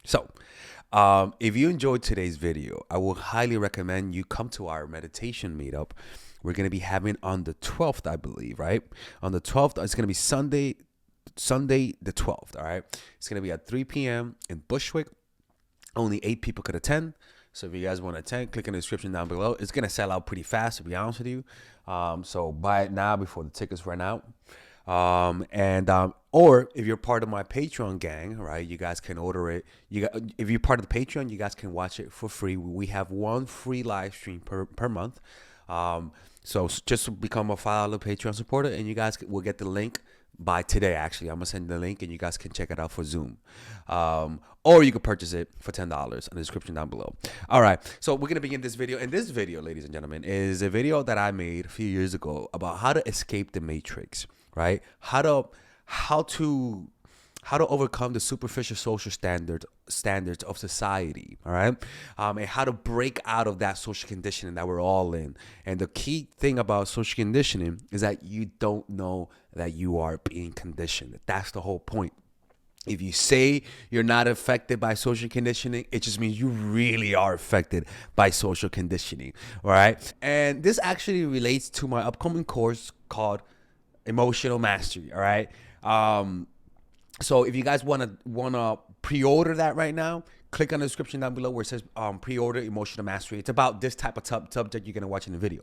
So, if you enjoyed today's video, I will highly recommend you come to our meditation meetup. We're going to be having on the 12th, I believe, right? On the 12th, it's going to be Sunday the 12th, all right? It's going to be at 3 p.m. in Bushwick. Only 8 people could attend. So if you guys want to attend, click in the description down below. It's going to sell out pretty fast, to be honest with you. So buy it now before the tickets run out. Or if you're part of my Patreon gang, right, you guys can order it. If you're part of the Patreon, you guys can watch it for free. We have one free live stream per month. So just become a $5 Patreon supporter, and you guys will get the link by today. Actually, I'm gonna send the link, and you guys can check it out for Zoom. Or you can purchase it for $10 in the description down below. All right, so we're gonna begin this video, and this video, ladies and gentlemen, is a video that I made a few years ago about how to escape the matrix. Right? How to overcome the superficial social standards of society. All right, and how to break out of that social conditioning that we're all in. And the key thing about social conditioning is that you don't know that you are being conditioned. That's the whole point. If you say you're not affected by social conditioning, it just means you really are affected by social conditioning. All right, and this actually relates to my upcoming course called Emotional Mastery. All right. So if you guys wanna pre-order that right now, click on the description down below where it says pre-order Emotional Mastery. It's about this type of subject you're gonna watch in the video.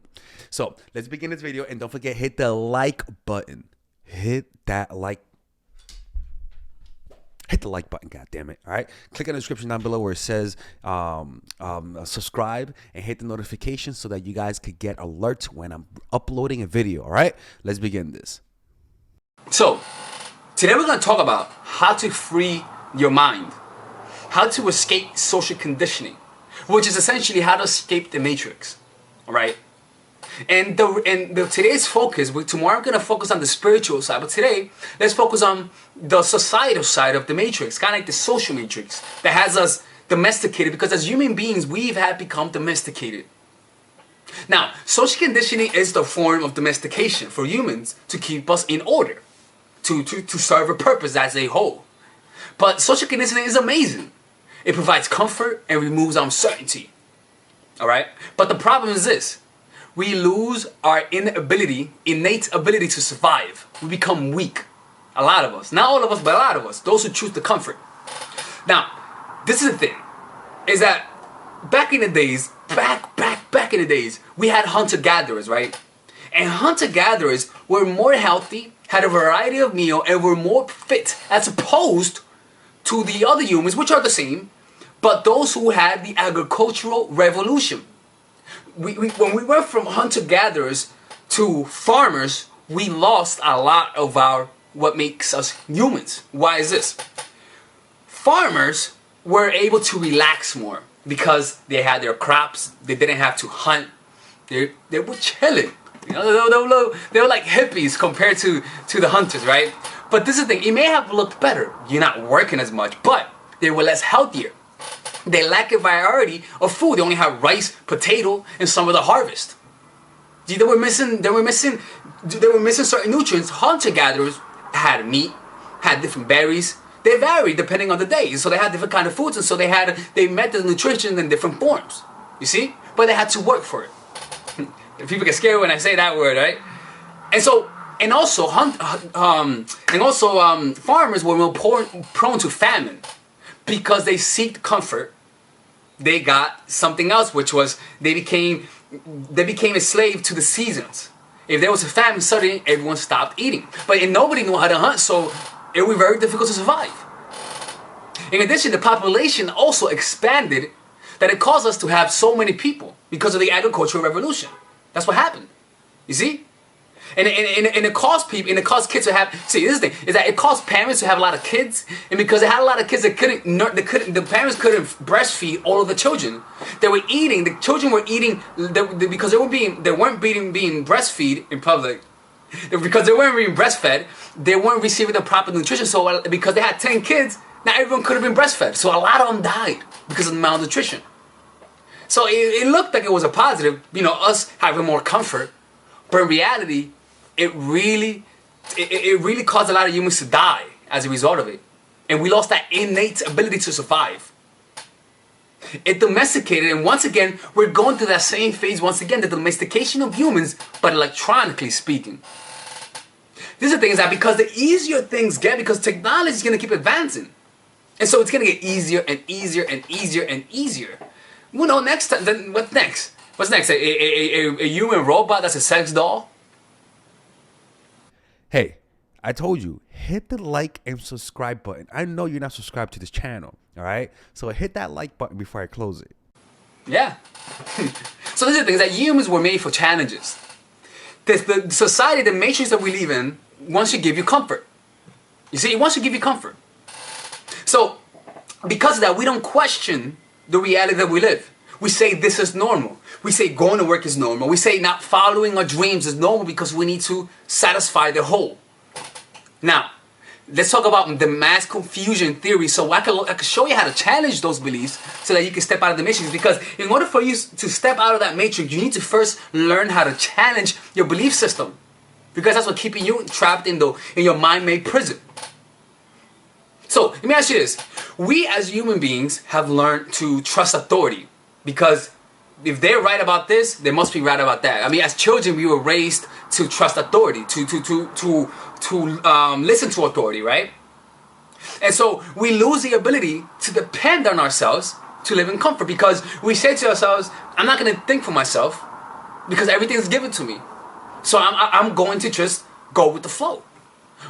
So let's begin this video, and don't forget, hit the like button. Hit the like button, god damn it. All right, click on the description down below where it says subscribe, and hit the notification so that you guys could get alerts when I'm uploading a video. All right, let's begin this. So today we're going to talk about how to free your mind, how to escape social conditioning, which is essentially how to escape the matrix. All right. And today's focus, tomorrow I'm going to focus on the spiritual side, but today let's focus on the societal side of the matrix, kind of like the social matrix that has us domesticated, because as human beings we've become domesticated. Now, social conditioning is the form of domestication for humans to keep us in order, to serve a purpose as a whole. But social conditioning is amazing. It provides comfort and removes uncertainty. All right? But the problem is this. We lose our innate ability to survive. We become weak. A lot of us. Not all of us, but a lot of us. Those who choose the comfort. Now, this is the thing. Is that back in the days, back in the days, we had hunter-gatherers, right? And hunter-gatherers were more healthy, had a variety of meal, and were more fit as opposed to the other humans, which are the same, but those who had the agricultural revolution. When we went from hunter-gatherers to farmers, we lost a lot of what makes us humans. Why is this? Farmers were able to relax more because they had their crops. They didn't have to hunt. They were chilling. You know, they were like hippies compared to the hunters, right? But this is the thing. It may have looked better. You're not working as much, but they were less healthier. They lack a variety of food. They only have rice, potato, and some of the harvest. They were missing certain nutrients. Hunter-gatherers had meat, had different berries. They varied depending on the day. So they had different kind of foods, and so they met the nutrition in different forms. You see? But they had to work for it. People get scared when I say that word, right? And also farmers were more prone to famine because they seeked comfort. They got something else, which was they became a slave to the seasons. If there was a famine, suddenly everyone stopped eating. But nobody knew how to hunt, so it was very difficult to survive. In addition, the population also expanded, that it caused us to have so many people because of the agricultural revolution. That's what happened. You see? And it caused kids to have. See, this is the thing, is that it caused parents to have a lot of kids, and because they had a lot of kids, the parents couldn't breastfeed all of the children. They were eating. The children were eating because they weren't being breastfeed in public. Because they weren't being breastfed, they weren't receiving the proper nutrition. So because they had 10 kids, not everyone could have been breastfed. So a lot of them died because of malnutrition. So it looked like it was a positive, us having more comfort, but in reality, it really caused a lot of humans to die as a result of it. And we lost that innate ability to survive. It domesticated, and once again, we're going through that same phase once again, the domestication of humans, but electronically speaking. These are things that because the easier things get, because technology is going to keep advancing. And so it's going to get easier and easier and easier and easier. You know, next time, then what's next? What's next? A human robot that's a sex doll? Hey, I told you, hit the like and subscribe button. I know you're not subscribed to this channel, all right? So hit that like button before I close it. Yeah. So these are things that humans were made for challenges. The society, the matrix that we live in, wants to give you comfort. You see, it wants to give you comfort. So, because of that, we don't question the reality that we live. We say this is normal. We say going to work is normal. We say not following our dreams is normal because we need to satisfy the whole. Now, let's talk about the mass confusion theory. So I can show you how to challenge those beliefs so that you can step out of the matrix. Because in order for you to step out of that matrix, you need to first learn how to challenge your belief system. Because that's what's keeping you trapped in your mind-made prison. So, let me ask you this. We as human beings have learned to trust authority. Because if they're right about this, they must be right about that. I mean, as children, we were raised to trust authority, to listen to authority, right? And so we lose the ability to depend on ourselves to live in comfort because we say to ourselves, I'm not going to think for myself because everything's given to me. So I'm going to just go with the flow.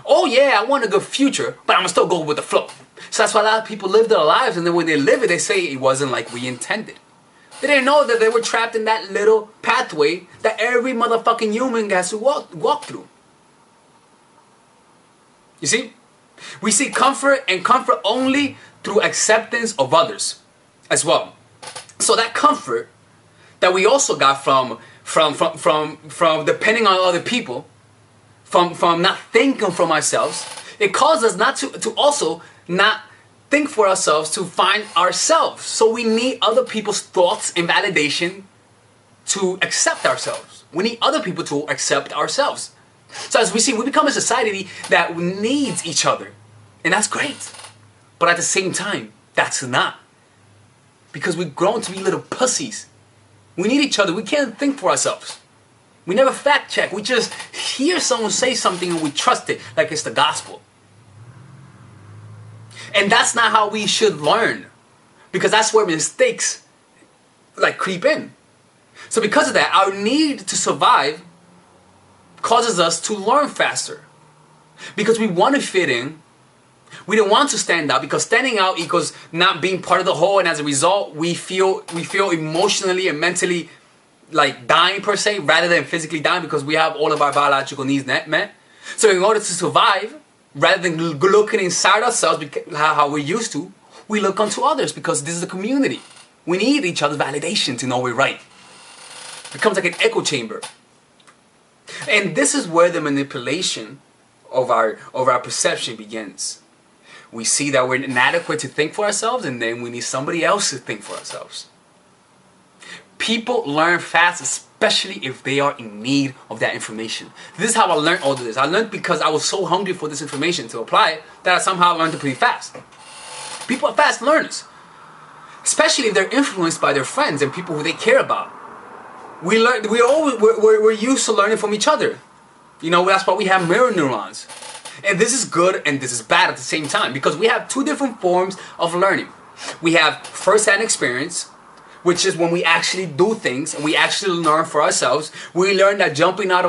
Oh yeah, I want a good future, but I'm going to still go with the flow. So that's why a lot of people live their lives, and then when they live it, they say it wasn't like we intended. They didn't know that they were trapped in that little pathway that every motherfucking human has to walk through. You see? We see comfort and comfort only through acceptance of others as well. So that comfort that we also got from depending on other people, from not thinking for ourselves, it causes us not to also not think for ourselves to find ourselves. So we need other people's thoughts and validation to accept ourselves. We need other people to accept ourselves. So as we see, we become a society that needs each other. And that's great. But at the same time, that's not. Because we've grown to be little pussies. We need each other. We can't think for ourselves. We never fact check. We just hear someone say something and we trust it like it's the gospel. And that's not how we should learn. Because that's where mistakes creep in. So because of that, our need to survive causes us to learn faster. Because we want to fit in. We don't want to stand out because standing out equals not being part of the whole, and as a result, we feel emotionally and mentally dying per se, rather than physically dying because we have all of our biological needs met. So in order to survive, rather than looking inside ourselves, how we're used to, we look onto others because this is a community. We need each other's validation to know we're right. It becomes like an echo chamber. And this is where the manipulation of our perception begins. We see that we're inadequate to think for ourselves, and then we need somebody else to think for ourselves. People learn fast, especially if they are in need of that information. This is how I learned all of this. I learned because I was so hungry for this information to apply it that I somehow learned it pretty fast. People are fast learners, especially if they're influenced by their friends and people who they care about. We're used to learning from each other. You know, that's why we have mirror neurons. And this is good and this is bad at the same time because we have two different forms of learning. We have first-hand experience, which is when we actually do things and we actually learn for ourselves. We learn that jumping into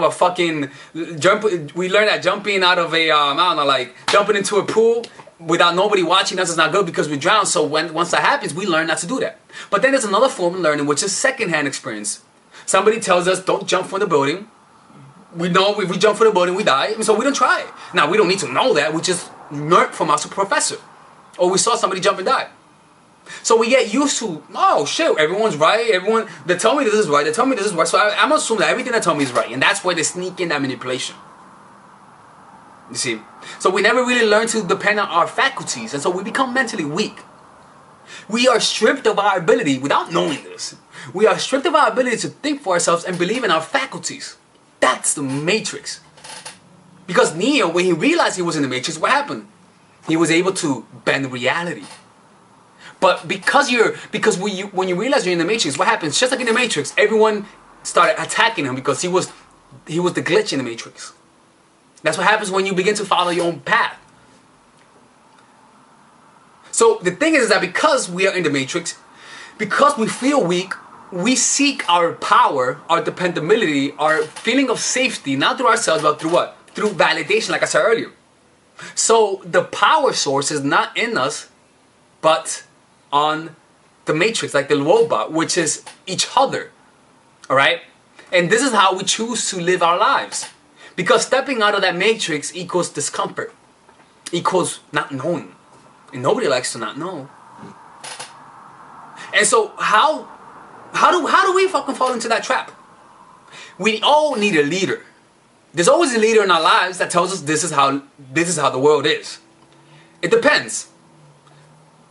a pool without nobody watching us is not good because we drown. So once that happens, we learn not to do that. But then there's another form of learning, which is second-hand experience. Somebody tells us, don't jump from the building. We know if we jump from the building, we die. So we don't try it. Now, we don't need to know that. We just learned from our professor. Or we saw somebody jump and die. So we get used to, oh shit, everyone's right. They tell me this is right. They tell me this is right. So I'm assuming that everything they tell me is right. And that's where they sneak in that manipulation. You see? So we never really learn to depend on our faculties. And so we become mentally weak. We are stripped of our ability, without knowing this, we are stripped of our ability to think for ourselves and believe in our faculties. That's the matrix. Because Neo, when he realized he was in the matrix, what happened? He was able to bend reality. But when you realize you're in the matrix, what happens? Just like in the matrix, everyone started attacking him because he was the glitch in the matrix. That's what happens when you begin to follow your own path. So the thing is that because we are in the matrix, because we feel weak, we seek our power, our dependability, our feeling of safety, not through ourselves, but through what? Through validation, like I said earlier. So the power source is not in us, but on the matrix, like the robot, which is each other. All right? And this is how we choose to live our lives. Because stepping out of that matrix equals discomfort, equals not knowing. And nobody likes to not know. And so how do we fucking fall into that trap? We all need a leader. There's always a leader in our lives that tells us this is how the world is. It depends.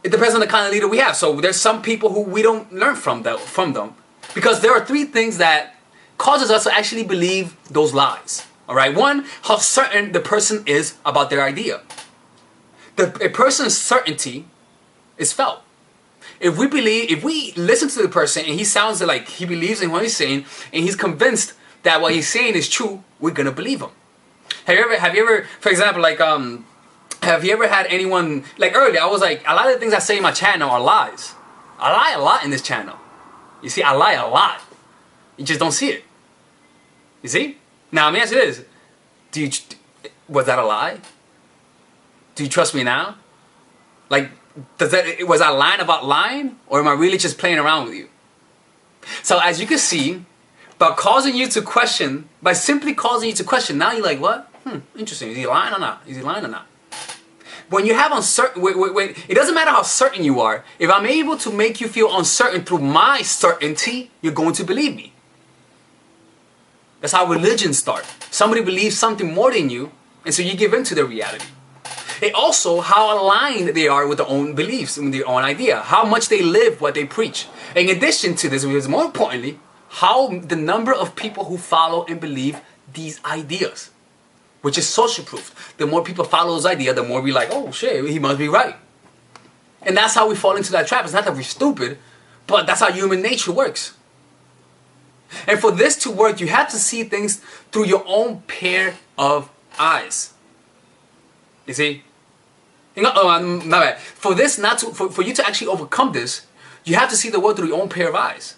It depends on the kind of leader we have. So there's some people who we don't learn from them. Because there are three things that causes us to actually believe those lies. All right? One, how certain the person is about their idea. A person's certainty is felt. If we listen to the person and he sounds like he believes in what he's saying and he's convinced that what he's saying is true, we're gonna believe him. Have you ever, for example, like have you ever had anyone, like earlier I was like, a lot of the things I say in my channel are lies. I lie a lot in this channel. You see, I lie a lot. You just don't see it. You see? Now, let me ask you this. Was that a lie? Do you trust me now? Like, was I lying about lying? Or am I really just playing around with you? So as you can see, by simply causing you to question, now you're like, what? Interesting. Is he lying or not? Is he lying or not? When you have uncertain, it doesn't matter how certain you are. If I'm able to make you feel uncertain through my certainty, you're going to believe me. That's how religions start. Somebody believes something more than you, and so you give in to their reality. It also how aligned they are with their own beliefs and their own idea, how much they live what they preach. In addition to this, which is more importantly, how the number of people who follow and believe these ideas, which is social proof. The more people follow those ideas, the more we like, oh shit, he must be right. And that's how we fall into that trap. It's not that we're stupid, but that's how human nature works. And for this to work, you have to see things through your own pair of eyes. You see? My bad. For you to actually overcome this, you have to see the world through your own pair of eyes.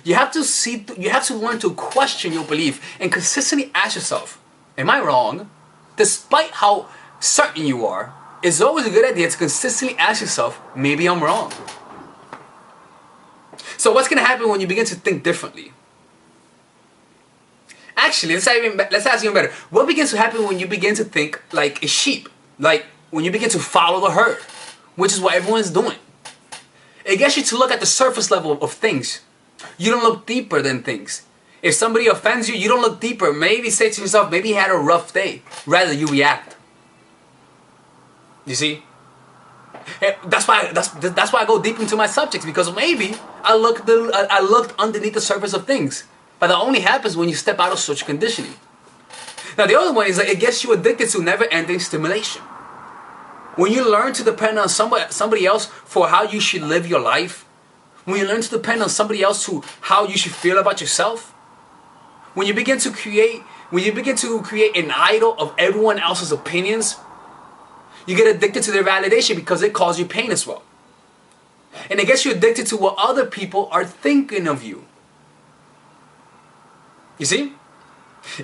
You have to learn to question your belief and consistently ask yourself, am I wrong? Despite how certain you are, it's always a good idea to consistently ask yourself, maybe I'm wrong. So what's going to happen when you begin to think differently? Actually, let's ask even better. What begins to happen when you begin to think like a sheep? Like when you begin to follow the herd, which is what everyone's doing. It gets you to look at the surface level of things. You don't look deeper than things. If somebody offends you, you don't look deeper. Maybe say to yourself, maybe he had a rough day. Rather, you react. You see? That's why I go deep into my subjects, because maybe I looked underneath the surface of things. But that only happens when you step out of social conditioning. Now the other one is that it gets you addicted to never-ending stimulation. When you learn to depend on somebody else for how you should live your life, when you learn to depend on somebody else to how you should feel about yourself, when you begin to create an idol of everyone else's opinions, you get addicted to their validation because it causes you pain as well. And it gets you addicted to what other people are thinking of you. You see?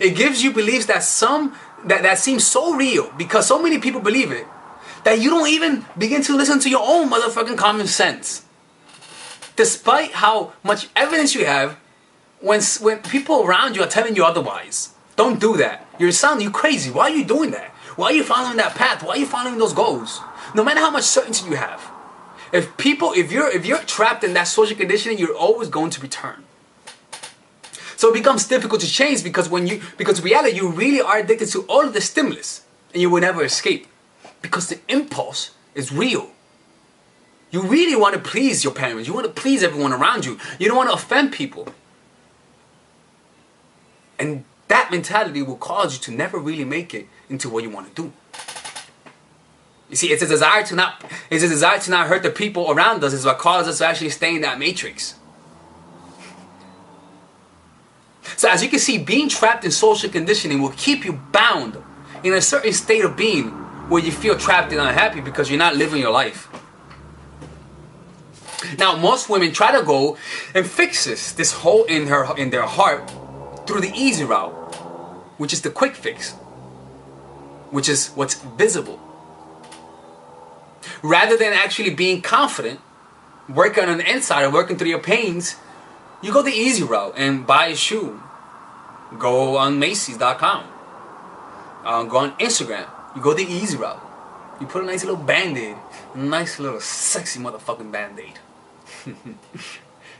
It gives you beliefs that seem so real because so many people believe it that you don't even begin to listen to your own motherfucking common sense. Despite how much evidence you have, when people around you are telling you otherwise, don't do that. You're crazy. Why are you doing that? Why are you following that path? Why are you following those goals? No matter how much certainty you have, if you're trapped in that social conditioning, you're always going to return. So it becomes difficult to change because reality, you really are addicted to all of the stimulus and you will never escape because the impulse is real. You really want to please your parents. You want to please everyone around you. You don't want to offend people. And that mentality will cause you to never really make it into what you want to do. You see, it's a desire to not hurt the people around us is what causes us to actually stay in that matrix. So as you can see, being trapped in social conditioning will keep you bound in a certain state of being where you feel trapped and unhappy because you're not living your life. Now, most women try to go and fix this hole in their heart through the easy route, which is the quick fix, which is what's visible. Rather than actually being confident, working on the inside or working through your pains, you go the easy route and buy a shoe. Go on Macy's.com. Go on Instagram. You go the easy route. You put a nice little band-aid. A nice little sexy motherfucking band-aid.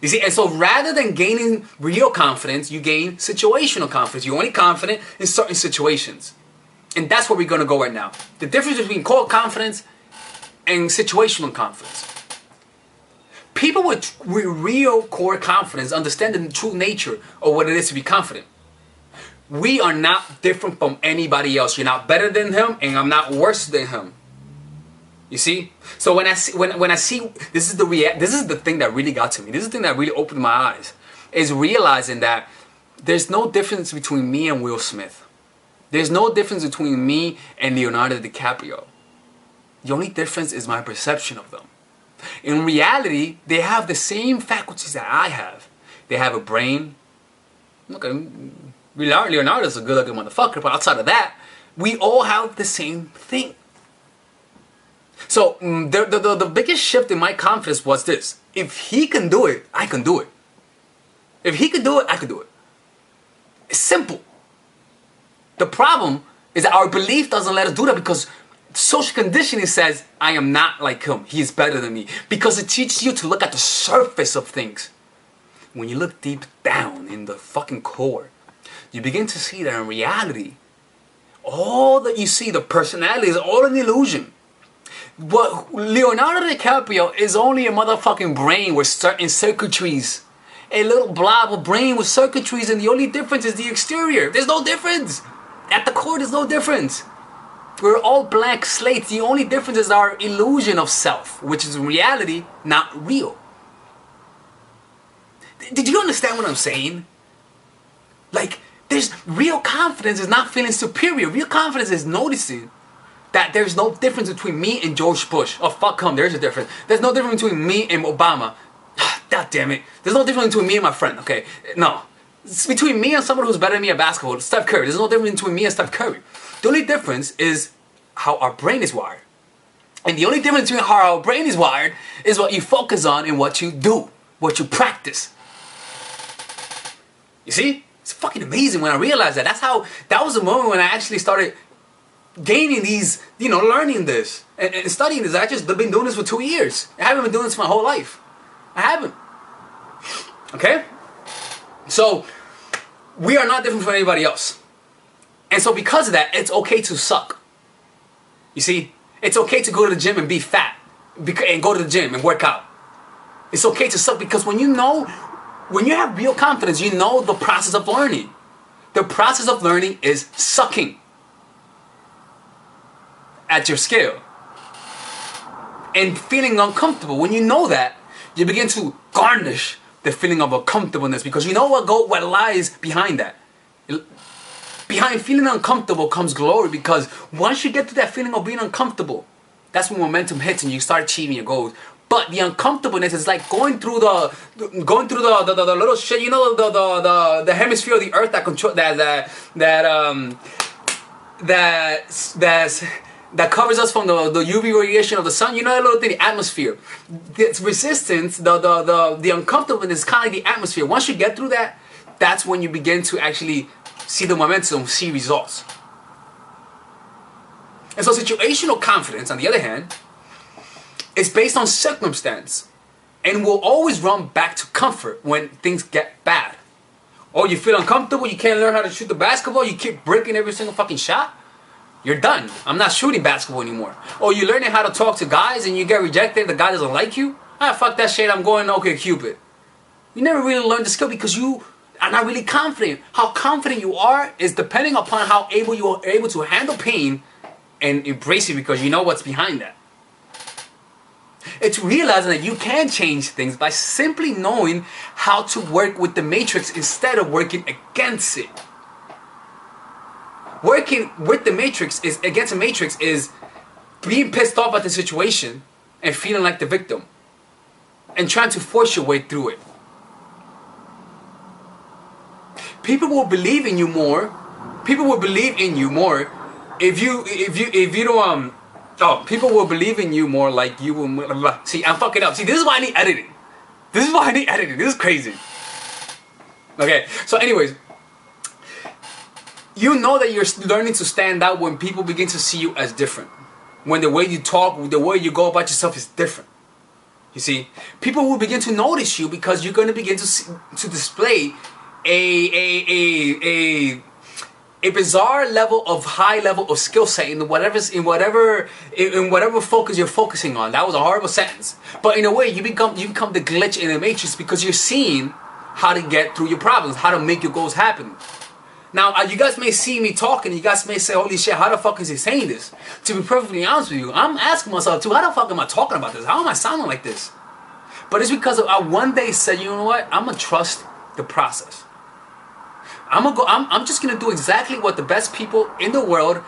You see, and so rather than gaining real confidence, you gain situational confidence. You're only confident in certain situations. And that's where we're going to go right now. The difference between core confidence and situational confidence. People with real core confidence understand the true nature of what it is to be confident. We are not different from anybody else. You're not better than him, and I'm not worse than him. You see? So when I see this is the thing that really got to me. This is the thing that really opened my eyes. Is realizing that there's no difference between me and Will Smith. There's no difference between me and Leonardo DiCaprio. The only difference is my perception of them. In reality, they have the same faculties that I have. They have a brain. Look, Leonardo's a good-looking motherfucker, but outside of that, we all have the same thing. So the biggest shift in my confidence was this. If he can do it, I can do it. If he can do it, I can do it. It's simple. The problem is that our belief doesn't let us do that because social conditioning says, I am not like him. He is better than me. Because it teaches you to look at the surface of things. When you look deep down in the fucking core, you begin to see that in reality, all that you see, the personality, is all an illusion. What Leonardo DiCaprio is only a motherfucking brain with certain circuitries. A little blob of brain with circuitries, and the only difference is the exterior. There's no difference. At the core, there's no difference. We're all blank slates. The only difference is our illusion of self, which is in reality not real. Did you understand what I'm saying? Like, there's real confidence is not feeling superior. Real confidence is noticing that there's no difference between me and George Bush. Oh, fuck him, there's a difference. There's no difference between me and Obama. God damn it. There's no difference between me and my friend, okay? No. It's between me and someone who's better than me at basketball, Steph Curry. There's no difference between me and Steph Curry. The only difference is how our brain is wired. And the only difference between how our brain is wired is what you focus on and what you do, what you practice. You see? It's fucking amazing when I realized that. That was the moment when I actually started gaining these, learning this and studying this. I just been doing this for 2 years. I haven't been doing this my whole life. I haven't. Okay? So, we are not different from anybody else. And so because of that, it's okay to suck. You see? It's okay to go to the gym and be fat. And go to the gym and work out. It's okay to suck because when you have real confidence, you know the process of learning. The process of learning is sucking at your scale and feeling uncomfortable. When you know that, you begin to garnish the feeling of uncomfortableness because you know what lies behind that. Behind feeling uncomfortable comes glory because once you get to that feeling of being uncomfortable, that's when momentum hits and you start achieving your goals. But the uncomfortableness is like going through the little shit, the hemisphere of the earth that control that covers us from the UV radiation of the sun. You know that little thing, the atmosphere. Its resistance, the uncomfortableness is kind of like the atmosphere. Once you get through that, that's when you begin to actually see the momentum, see results. And so situational confidence, on the other hand, is based on circumstance and will always run back to comfort when things get bad. Oh, you feel uncomfortable, you can't learn how to shoot the basketball, you keep breaking every single fucking shot? You're done. I'm not shooting basketball anymore. Oh, you're learning how to talk to guys and you get rejected, the guy doesn't like you? Ah, fuck that shit, I'm going okay Cupid. You never really learned the skill because you are not really confident. How confident you are is depending upon how able you are able to handle pain and embrace it because you know what's behind that. It's realizing that you can change things by simply knowing how to work with the matrix instead of working against it. Working with the matrix is against the matrix is being pissed off at the situation and feeling like the victim and trying to force your way through it. People will believe in you more. People will believe in you more if you don't people will believe in you more like you will. See, I'm fucking up. See, this is why I need editing. This is crazy. Okay, so anyways, you know that you're learning to stand out when people begin to see you as different. When the way you talk, the way you go about yourself is different. You see, people will begin to notice you because you're going to begin to display a bizarre high level of skill set in whatever focus you're focusing on. That was a horrible sentence, but in a way you become the glitch in the matrix because you're seeing how to get through your problems, how to make your goals happen. Now you guys may see me talking, you guys may say, holy shit, how the fuck is he saying this? To be perfectly honest with you, I'm asking myself too, how the fuck am I talking about this? How am I sounding like this? But it's because I one day said, you know what, I'm gonna trust the process. I'm just gonna do exactly what the best people in the world,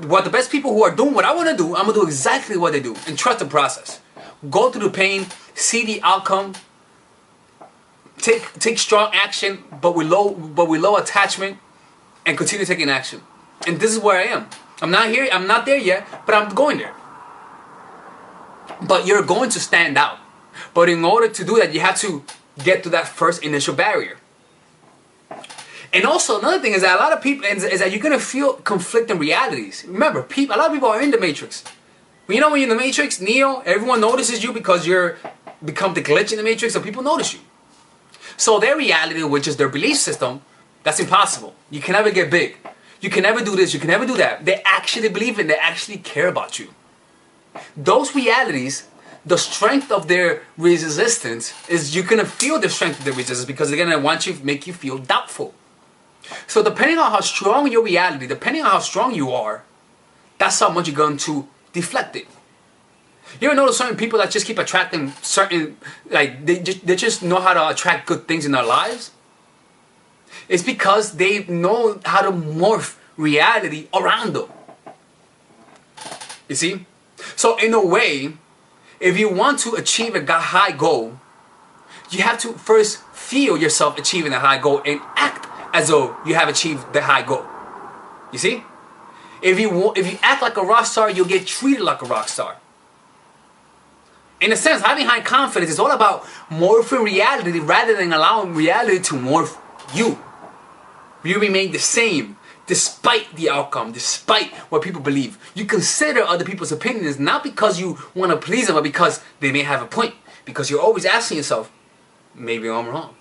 what the best people who are doing what I want to do, I'm gonna do exactly what they do and trust the process. Go through the pain, see the outcome, take strong action, but with low attachment, and continue taking action. And this is where I am. I'm not there yet, but I'm going there. But you're going to stand out. But in order to do that, you have to get to that first initial barrier. And also another thing is that a lot of people is that you're gonna feel conflicting realities. Remember, a lot of people are in the matrix. You know when you're in the matrix, Neo, everyone notices you because you're become the glitch in the matrix, so people notice you. So their reality, which is their belief system, that's impossible. You can never get big. You can never do this. You can never do that. They actually believe in. They actually care about you. Those realities, the strength of their resistance is you're gonna feel the strength of their resistance because they're gonna make you feel doubtful. So depending on how strong your reality, depending on how strong you are, that's how much you're going to deflect it. You ever notice certain people that just keep attracting certain, like they just know how to attract good things in their lives? It's because they know how to morph reality around them. You see? So in a way, if you want to achieve a high goal, you have to first feel yourself achieving a high goal and act as though you have achieved the high goal. You see? If you act like a rock star, you'll get treated like a rock star. In a sense, having high confidence is all about morphing reality rather than allowing reality to morph you. You remain the same despite the outcome, despite what people believe. You consider other people's opinions not because you want to please them, but because they may have a point. Because you're always asking yourself, maybe I'm wrong.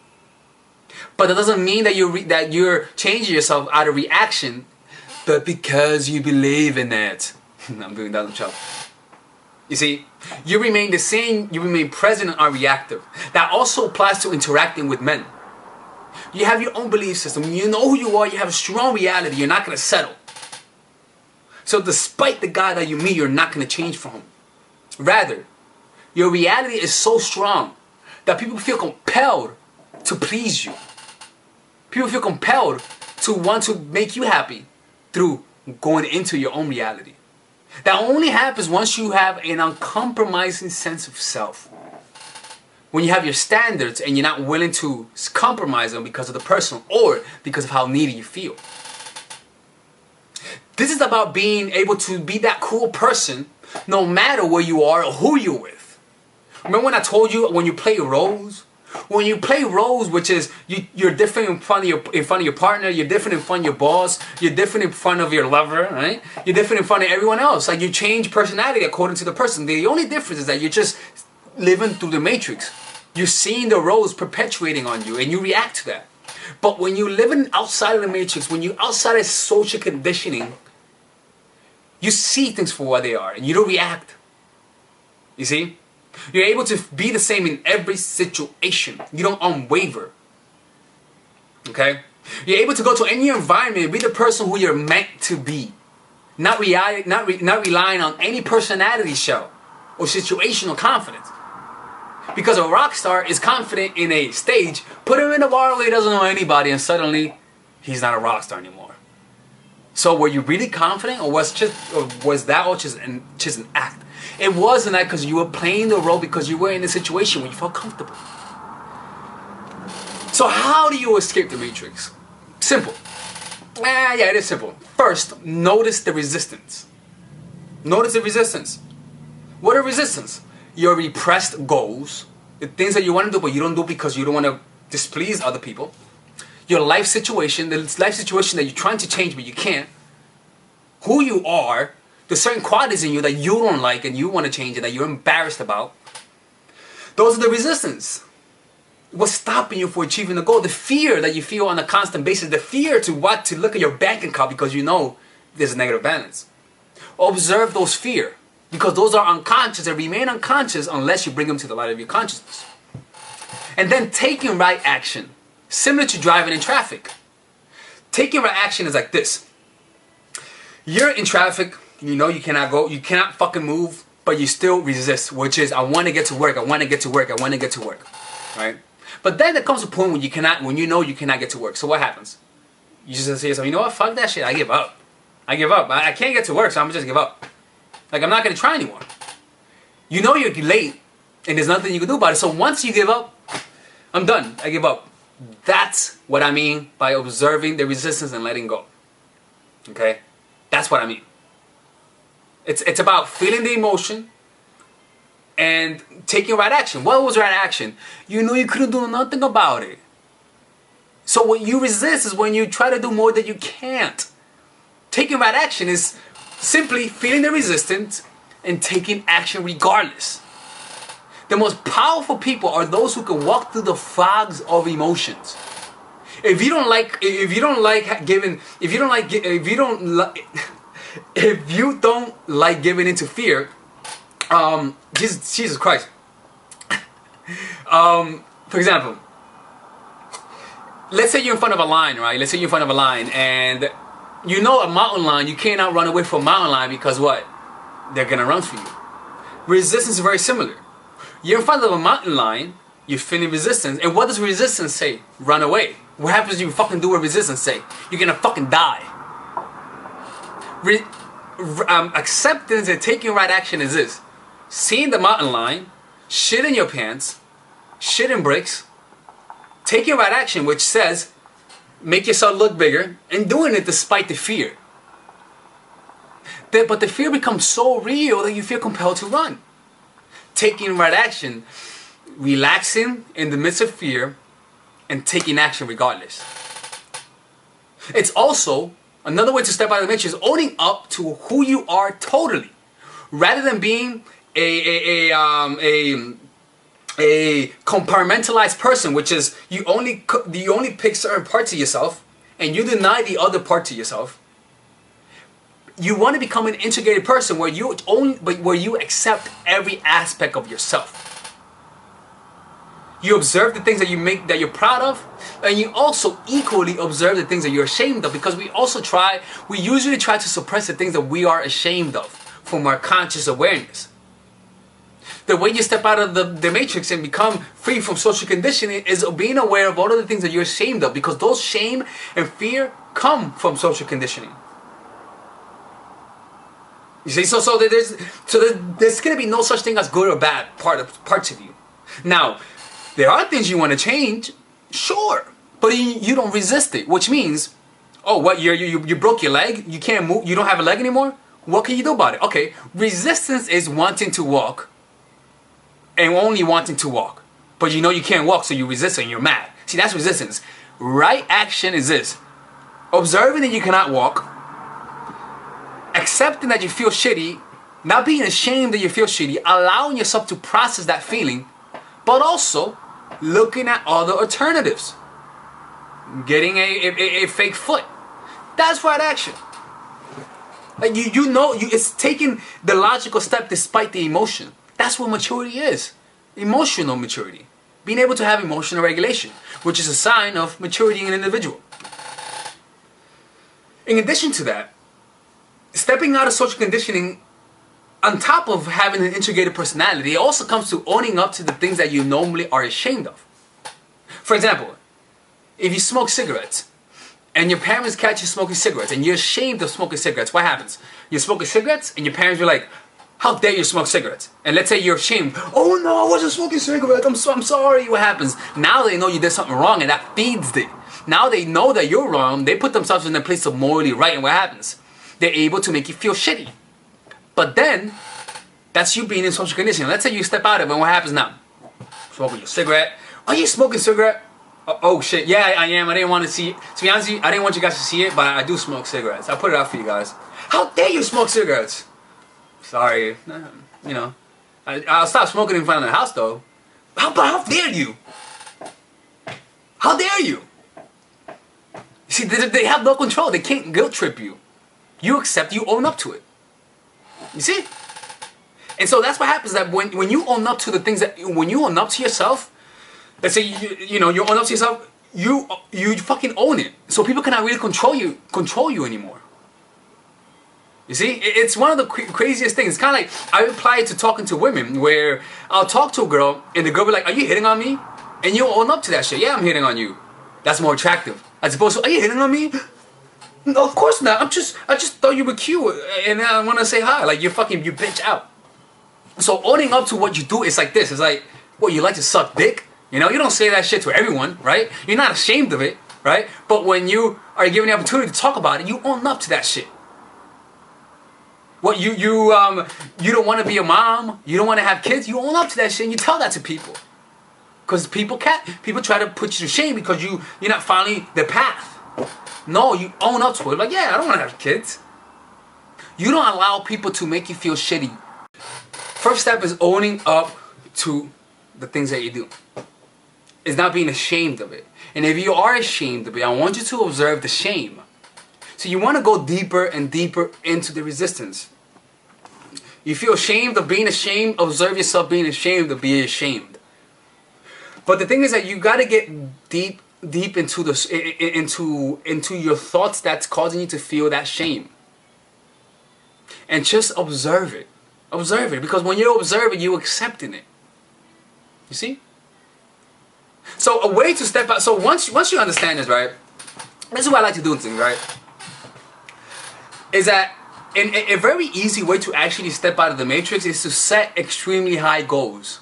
But that doesn't mean that you're changing yourself out of reaction, but because you believe in it. I'm doing that job. You see, you remain the same, you remain present and unreactive. That also applies to interacting with men. You have your own belief system, you know who you are, you have a strong reality, you're not going to settle. So despite the guy that you meet, you're not going to change for him. Rather, your reality is so strong that people feel compelled to please you. People feel compelled to want to make you happy through going into your own reality. That only happens once you have an uncompromising sense of self. When you have your standards and you're not willing to compromise them because of the personal or because of how needy you feel. This is about being able to be that cool person no matter where you are or who you're with. Remember when I told you when you play roles? When you play roles, which is you're different in front of your partner, you're different in front of your boss, you're different in front of your lover, right? You're different in front of everyone else. Like you change personality according to the person. The only difference is that you're just living through the matrix. You're seeing the roles perpetuating on you and you react to that. But when you're living outside of the matrix, when you're outside of social conditioning, you see things for what they are and you don't react. You see? You're able to be the same in every situation. You don't unwaver. Okay? You're able to go to any environment and be the person who you're meant to be. not relying on any personality show or situational confidence. Because a rock star is confident in a stage, put him in a bar where he doesn't know anybody, and suddenly he's not a rock star anymore. So were you really confident, or was that just an act? It wasn't that because you were playing the role because you were in a situation where you felt comfortable. So how do you escape the matrix? Simple. Yeah, it is simple. First, notice the resistance. Notice the resistance. What are resistance? Your repressed goals, the things that you want to do but you don't do because you don't want to displease other people. Your life situation, the life situation that you're trying to change but you can't. Who you are, the certain qualities in you that you don't like and you want to change and that you're embarrassed about. Those are the resistance. What's stopping you from achieving the goal? The fear that you feel on a constant basis. The fear to look at your bank account because you know there's a negative balance. Observe those fears. Because those are unconscious and remain unconscious unless you bring them to the light of your consciousness. And then taking right action. Similar to driving in traffic. Taking right action is like this. You're in traffic, you know you cannot go, you cannot fucking move, but you still resist, which is I want to get to work, I want to get to work, I want to get to work. Right? But then there comes a point when you know you cannot get to work. So what happens? You just say to yourself, you know what, fuck that shit, I give up. I can't get to work, so I'm just give up. Like, I'm not going to try anymore. You know you're late, and there's nothing you can do about it. So once you give up, I'm done. I give up. That's what I mean by observing the resistance and letting go. Okay? That's what I mean. It's about feeling the emotion and taking right action. What was right action? You know you couldn't do nothing about it. So what you resist is when you try to do more than you can't. Taking right action is simply feeling the resistance and taking action regardless. The most powerful people are those who can walk through the fogs of emotions. If you don't like giving into fear, Jesus Christ. For example, let's say you're in front of a line, right? Let's say you're in front of a line and you know a mountain lion, you cannot run away from a mountain lion because what? They're going to run for you. Resistance is very similar. You're in front of a mountain lion, you're feeling resistance, and what does resistance say? Run away. What happens if you fucking do what resistance say? You're going to fucking die. Acceptance and taking right action is this. Seeing the mountain lion, shit in your pants, shit in bricks, taking right action which says, make yourself look bigger, and doing it despite the fear. But the fear becomes so real that you feel compelled to run. Taking right action, relaxing in the midst of fear, and taking action regardless. It's also, another way to step out of the matrix is owning up to who you are totally. Rather than being a compartmentalized person, which is you only pick certain parts of yourself and you deny the other part to yourself. You want to become an integrated person where you accept every aspect of yourself. You observe the things that you're proud of, and you also equally observe the things that you're ashamed of, because we usually try to suppress the things that we are ashamed of from our conscious awareness. The way you step out of the matrix and become free from social conditioning is being aware of all of the things that you're ashamed of, because those shame and fear come from social conditioning. You see, so there's going to be no such thing as good or bad parts of you. Now, there are things you want to change, sure, but you don't resist it, which means, oh, what, you broke your leg, you can't move, you don't have a leg anymore? What can you do about it? Okay, resistance is wanting to walk, and only wanting to walk. But you know you can't walk, so you resist and you're mad. See, that's resistance. Right action is this. Observing that you cannot walk, accepting that you feel shitty, not being ashamed that you feel shitty, allowing yourself to process that feeling, but also looking at other alternatives. Getting a fake foot. That's right action. Like it's taking the logical step despite the emotion. That's what maturity is. Emotional maturity. Being able to have emotional regulation, which is a sign of maturity in an individual. In addition to that, stepping out of social conditioning, on top of having an integrated personality, it also comes to owning up to the things that you normally are ashamed of. For example, if you smoke cigarettes, and your parents catch you smoking cigarettes, and you're ashamed of smoking cigarettes, what happens? You're smoking cigarettes, and your parents are like, how dare you smoke cigarettes? And let's say you're ashamed. Oh no, I wasn't smoking cigarettes. I'm sorry. What happens? Now they know you did something wrong, and that feeds it. Now they know that you're wrong. They put themselves in a place of morally right, and what happens? They're able to make you feel shitty. But then, that's you being in social conditioning. Let's say you step out of it, and what happens now? Smoking your cigarette. Are you smoking cigarette? Oh shit, yeah, I am. I didn't want to see it. To be honest with you, I didn't want you guys to see it, but I do smoke cigarettes. I'll put it out for you guys. How dare you smoke cigarettes? Sorry, you know. I'll stop smoking in front of the house though. How dare you? How dare you? See, they have no control. They can't guilt trip you. You accept, you own up to it. You see? And so that's what happens, that when you own up to the things that, when you own up to yourself, let's say you own up to yourself, you fucking own it. So people cannot really control you anymore. You see, it's one of the craziest things. It's kind of like, I apply it to talking to women, where I'll talk to a girl and the girl will be like, are you hitting on me? And you own up to that shit. Yeah, I'm hitting on you. That's more attractive. As opposed to, are you hitting on me? No, of course not. I just thought you were cute and I want to say hi. Like, you bitch out. So owning up to what you do is like this. It's like, what, you like to suck dick? You know, you don't say that shit to everyone, right? You're not ashamed of it, right? But when you are given the opportunity to talk about it, you own up to that shit. What, you don't want to be a mom, you don't want to have kids, you own up to that shit and you tell that to people. Because people try to put you to shame because you're not following the path. No, you own up to it. Like, yeah, I don't want to have kids. You don't allow people to make you feel shitty. First step is owning up to the things that you do. It's not being ashamed of it. And if you are ashamed of it, I want you to observe the shame. So you want to go deeper and deeper into the resistance. You feel ashamed of being ashamed, observe yourself being ashamed of being ashamed. But the thing is that you got to get deep into your thoughts that's causing you to feel that shame. And just observe it. Observe it, because when you observe it, you're accepting it. You see? So a way to step out, so once you understand this, right? This is what I like to do things, right? Is that a very easy way to actually step out of the matrix is to set extremely high goals.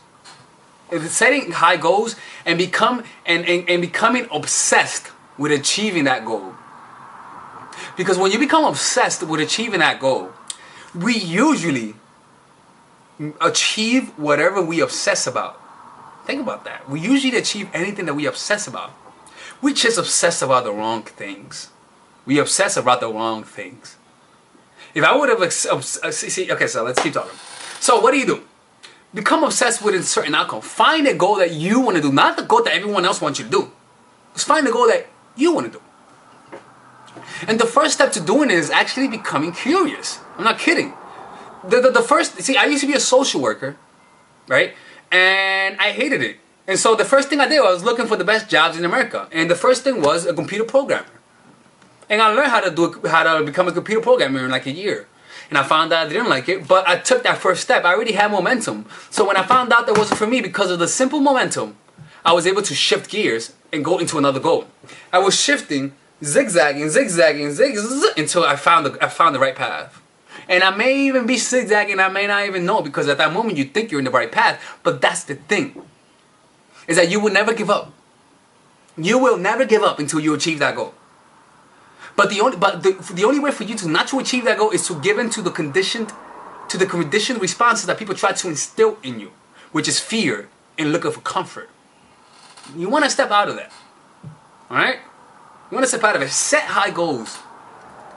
Setting high goals and becoming obsessed with achieving that goal. Because when you become obsessed with achieving that goal, we usually achieve whatever we obsess about. Think about that. We usually achieve anything that we obsess about. We just obsess about the wrong things. We obsess about the wrong things. If I would have okay, so let's keep talking. So what do? Become obsessed with a certain outcome. Find a goal that you want to do, not the goal that everyone else wants you to do. Just find the goal that you want to do. And the first step to doing it is actually becoming curious. I'm not kidding. The first, see, I used to be a social worker, right? And I hated it. And so the first thing I did was looking for the best jobs in America. And the first thing was a computer programmer. And I learned how to become a computer programmer in like a year. And I found out I didn't like it, but I took that first step. I already had momentum. So when I found out that wasn't for me, because of the simple momentum, I was able to shift gears and go into another goal. I was shifting, zigzagging, until I found the right path. And I may even be zigzagging, I may not even know, because at that moment you think you're in the right path. But that's the thing, is that you will never give up. You will never give up until you achieve that goal. But the only way for you to not to achieve that goal is to give in to the conditioned responses that people try to instill in you, which is fear and looking for comfort. You want to step out of that. All right? You want to step out of it. Set high goals,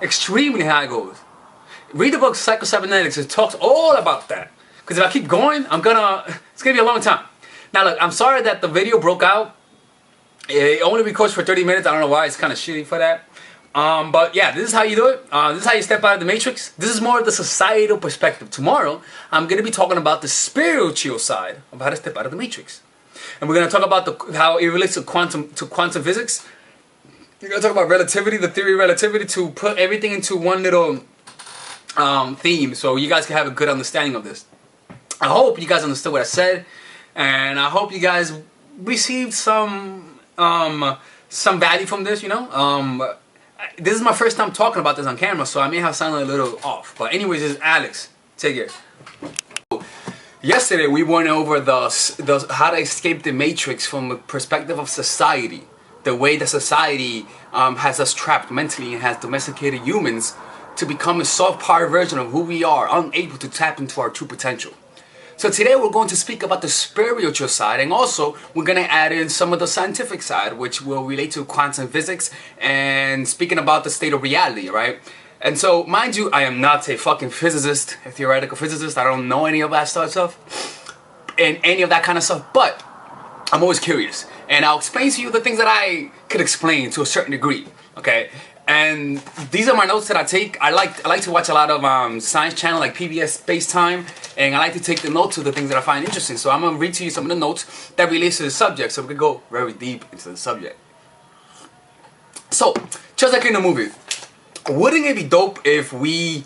extremely high goals. Read the book Psycho-Cybernetics. It talks all about that. Because if I keep going, it's gonna be a long time. Now look, I'm sorry that the video broke out. It only records for 30 minutes. I don't know why. It's kind of shitty for that. But yeah, this is how you do it. This is how you step out of the matrix. This is more of the societal perspective. Tomorrow, I'm going to be talking about the spiritual side of how to step out of the matrix. And we're going to talk about how it relates to quantum physics. We're going to talk about relativity, the theory of relativity, to put everything into one little theme, so you guys can have a good understanding of this. I hope you guys understood what I said, and I hope you guys received some value from this. This is my first time talking about this on camera, so I may have sounded a little off. But anyways, this is Alex. Take it. Yesterday we went over the how to escape the matrix from the perspective of society, the way that society has us trapped mentally and has domesticated humans to become a soft-powered version of who we are, unable to tap into our true potential. So today we're going to speak about the spiritual side, and also we're going to add in some of the scientific side, which will relate to quantum physics and speaking about the state of reality, right? And so, mind you, I am not a fucking physicist, a theoretical physicist. I don't know any of that stuff and any of that kind of stuff, but I'm always curious, and I'll explain to you the things that I could explain to a certain degree, okay? And these are my notes that I take. I like to watch a lot of science channel like PBS Space Time, and I like to take the notes of the things that I find interesting. So I'm gonna read to you some of the notes that relates to the subject, so we can go very deep into the subject. So, just like in the movie, wouldn't it be dope if we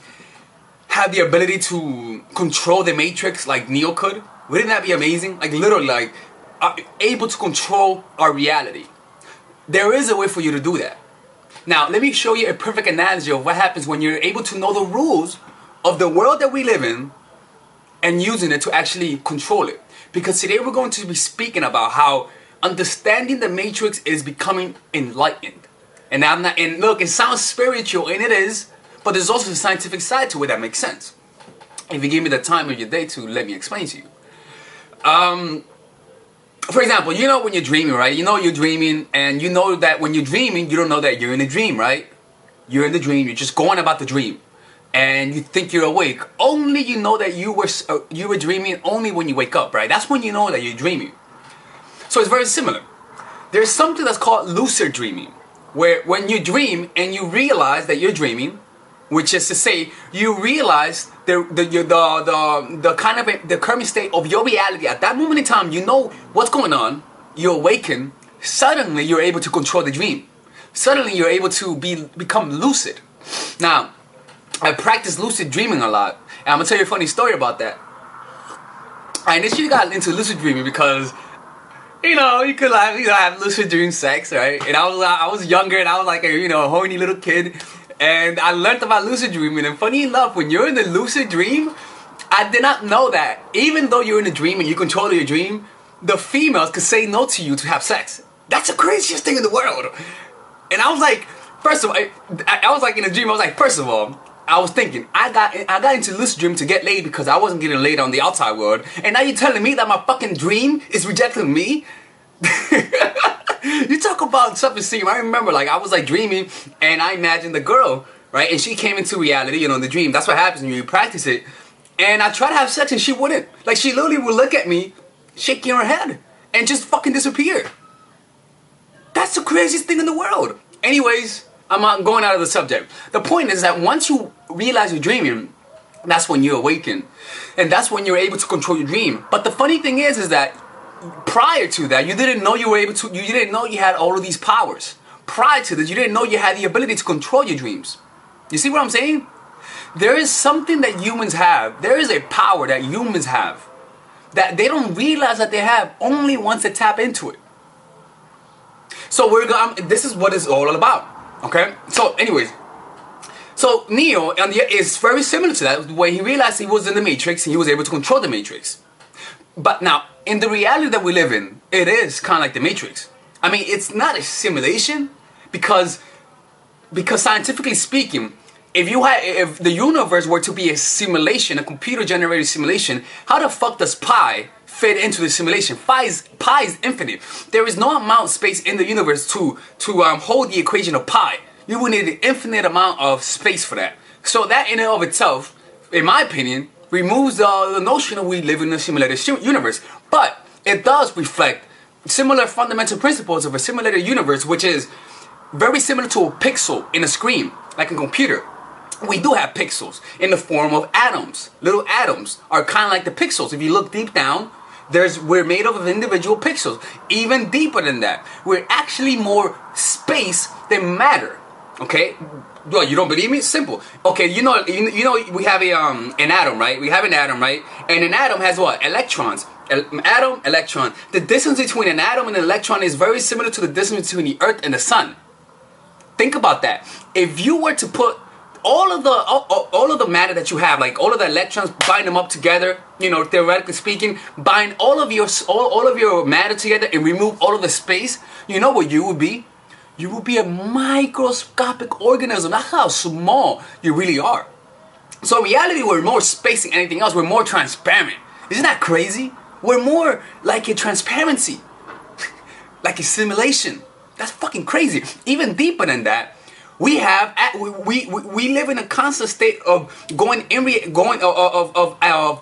had the ability to control the Matrix like Neo could? Wouldn't that be amazing? Like literally, like able to control our reality. There is a way for you to do that. Now, let me show you a perfect analogy of what happens when you're able to know the rules of the world that we live in and using it to actually control it. Because today we're going to be speaking about how understanding the Matrix is becoming enlightened. And look, it sounds spiritual, and it is, but there's also a scientific side to it that makes sense. If you give me the time of your day to let me explain to you. For example, you know when you're dreaming, right? You know you're dreaming, and you know that when you're dreaming, you don't know that you're in a dream, right? You're in the dream, you're just going about the dream. And you think you're awake. Only you know that you were dreaming only when you wake up, right? That's when you know that you're dreaming. So it's very similar. There's something that's called lucid dreaming, where when you dream and you realize that you're dreaming, which is to say, you realize the kind of the current state of your reality at that moment in time. You know what's going on. You awaken. Suddenly, you're able to control the dream. Suddenly, you're able to become lucid. Now, I practice lucid dreaming a lot, and I'm gonna tell you a funny story about that. I initially got into lucid dreaming because, you could have lucid dream sex, right? And I was younger, and I was like a horny little kid. And I learned about lucid dreaming, and funny enough, when you're in the lucid dream, I did not know that even though you're in a dream and you control your dream, the females could say no to you to have sex. That's the craziest thing in the world. And I was like, first of all, I was like in a dream, I was like, first of all, I was thinking, I got into lucid dream to get laid because I wasn't getting laid on the outside world, and now you're telling me that my fucking dream is rejecting me? You talk about something serious. I remember, I was dreaming, and I imagined the girl, right? And she came into reality, in the dream. That's what happens when you practice it. And I tried to have sex, and she wouldn't. She literally would look at me, shaking her head, and just fucking disappear. That's the craziest thing in the world. Anyways, I'm going out of the subject. The point is that once you realize you're dreaming, that's when you awaken, and that's when you're able to control your dream. But the funny thing is that prior to that, you didn't know you were able to. You didn't know you had all of these powers. Prior to this, you didn't know you had the ability to control your dreams. You see what I'm saying? There is something that humans have. There is a power that humans have that they don't realize that they have only once they tap into it. So this is what it's all about. Okay. So, anyways. So Neo is very similar to that. When he realized he was in the Matrix, and he was able to control the Matrix. But now, in the reality that we live in, it is kind of like the Matrix. I mean, it's not a simulation because scientifically speaking, if the universe were to be a simulation, a computer-generated simulation, how the fuck does pi fit into the simulation? Pi is infinite. There is no amount of space in the universe to hold the equation of pi. You would need an infinite amount of space for that. So that in and of itself, in my opinion, removes the notion that we live in a simulated universe. But it does reflect similar fundamental principles of a simulated universe, which is very similar to a pixel in a screen, like a computer. We do have pixels in the form of atoms. Little atoms are kind of like the pixels. If you look deep down, we're made up of individual pixels. Even deeper than that, we're actually more space than matter. Okay? Well, you don't believe me? Simple. Okay, we have an atom, right? We have an atom, right? And an atom has what? Electrons. Atom, electron. The distance between an atom and an electron is very similar to the distance between the Earth and the Sun. Think about that. If you were to put all of the matter that you have, like all of the electrons, bind them up together, theoretically speaking, bind all of your matter together and remove all of the space, you know what you would be? You will be a microscopic organism. That's how small you really are. So in reality, we're more space than anything else. We're more transparent. Isn't that crazy? We're more like a transparency, like a simulation. That's fucking crazy. Even deeper than that, we live in a constant state of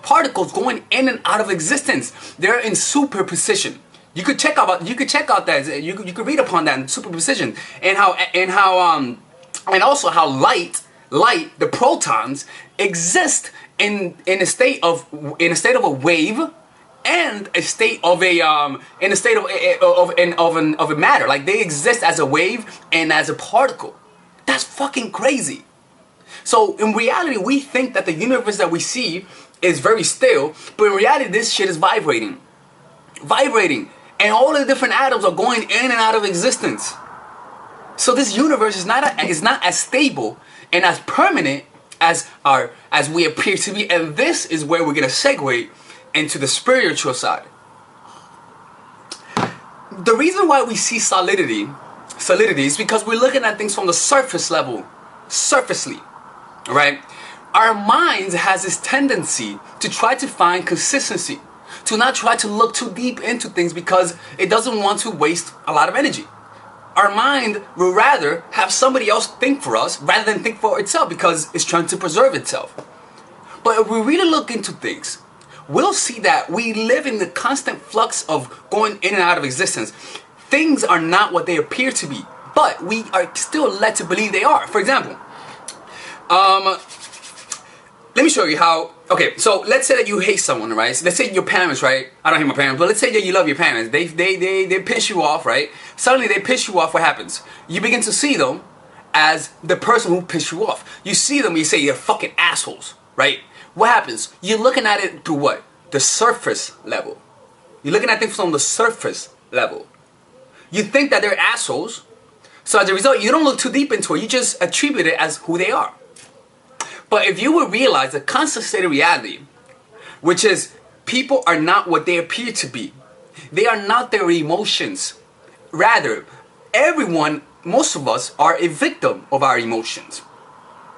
particles going in and out of existence. They're in superposition. You could check out that. You could read upon that in superposition and also how light, the protons exist in a state of a wave and a state of a matter. Like they exist as a wave and as a particle. That's fucking crazy. So in reality, we think that the universe that we see is very still, but in reality, this shit is vibrating. And all the different atoms are going in and out of existence. So this universe is not as stable and as permanent as we appear to be. And this is where we're gonna segue into the spiritual side. The reason why we see solidity is because we're looking at things from the surface level, surfacely, right? Our minds has this tendency to try to find consistency, to not try to look too deep into things because it doesn't want to waste a lot of energy. Our mind will rather have somebody else think for us rather than think for itself because it's trying to preserve itself. But if we really look into things, we'll see that we live in the constant flux of going in and out of existence. Things are not what they appear to be, but we are still led to believe they are. For example, let me show you how. Okay, so let's say that you hate someone, right? So let's say your parents, right? I don't hate my parents, but let's say that you love your parents. They piss you off, right? Suddenly they piss you off. What happens? You begin to see them as the person who pissed you off. You see them, you say they're fucking assholes, right? What happens? You're looking at it through what? The surface level. You're looking at things from the surface level. You think that they're assholes, so as a result, you don't look too deep into it. You just attribute it as who they are. But if you would realize the constant state of reality, which is people are not what they appear to be. They are not their emotions. Rather, everyone, most of us, are a victim of our emotions.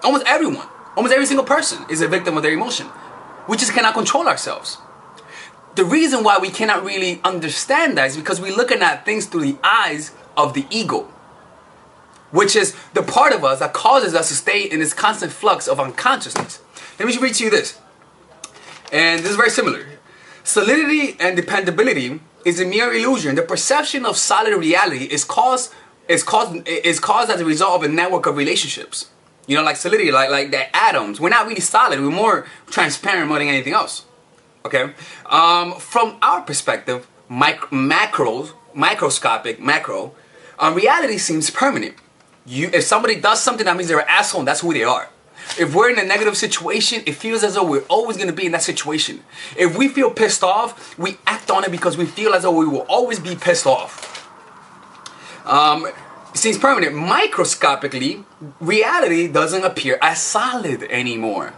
Almost everyone, almost every single person is a victim of their emotion. We just cannot control ourselves. The reason why we cannot really understand that is because we're looking at things through the eyes of the ego, which is the part of us that causes us to stay in this constant flux of unconsciousness. Let me read to you this. And this is very similar. Solidity and dependability is a mere illusion. The perception of solid reality is caused as a result of a network of relationships. You know, like solidity, like the atoms. We're not really solid. We're more transparent more than anything else. Okay? From our perspective, microscopic, reality seems permanent. If somebody does something, that means they're an asshole, and that's who they are. If we're in a negative situation, it feels as though we're always going to be in that situation. If we feel pissed off, we act on it because we feel as though we will always be pissed off. It seems permanent. Microscopically, reality doesn't appear as solid anymore.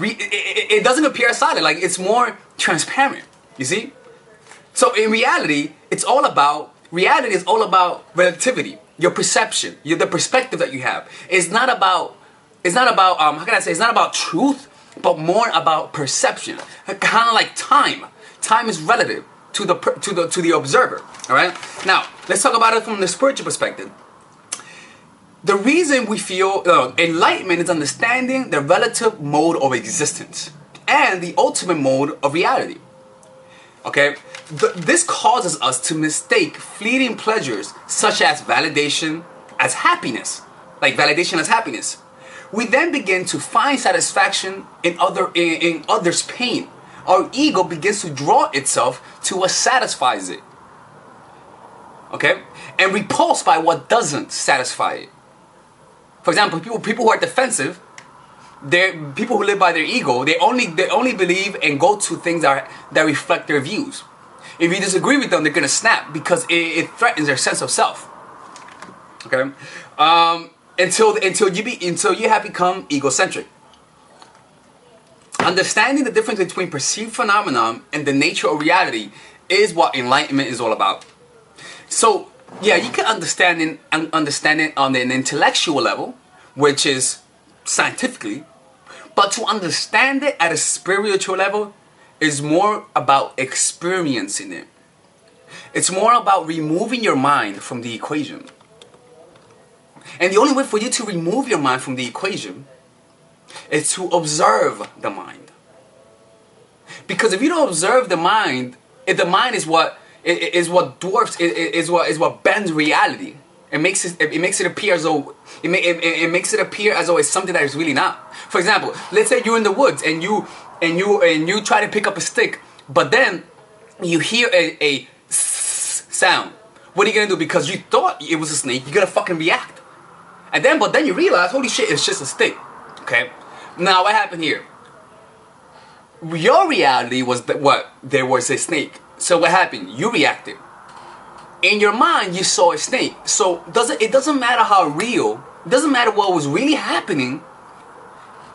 It doesn't appear as solid. Like, it's more transparent. You see? So in reality, it's all about relativity. Your perception, the perspective that you have. It's not about how can I say? It's not about truth, but more about perception. Kind of like time. Time is relative to the observer. All right. Now let's talk about it from the spiritual perspective. The reason we feel enlightenment is understanding the relative mode of existence and the ultimate mode of reality. Okay, this causes us to mistake fleeting pleasures such as validation as happiness, like validation as happiness. We then begin to find satisfaction in others' pain. Our ego begins to draw itself to what satisfies it. Okay, and repulsed by what doesn't satisfy it. For example, people who are defensive, they're people who live by their ego. They only believe and go to things that reflect their views. If you disagree with them, they're gonna snap because it threatens their sense of self. Okay, until you have become egocentric. Understanding the difference between perceived phenomenon and the nature of reality is what enlightenment is all about. So yeah, you can understand it on an intellectual level, which is scientifically, but to understand it at a spiritual level is more about experiencing it. It's more about removing your mind from the equation. And the only way for you to remove your mind from the equation is to observe the mind. Because if you don't observe the mind, if the mind is what dwarfs, is what bends reality. It makes it appear as though it makes it appear as though it's something that is really not. For example, let's say you're in the woods and you try to pick up a stick, but then you hear a sound. What are you gonna do? Because you thought it was a snake, you're gonna fucking react. But then you realize, holy shit, it's just a stick. Okay. Now what happened here? Your reality was that what? There was a snake. So what happened? You reacted. In your mind, you saw a snake. So it doesn't matter how real, it doesn't matter what was really happening,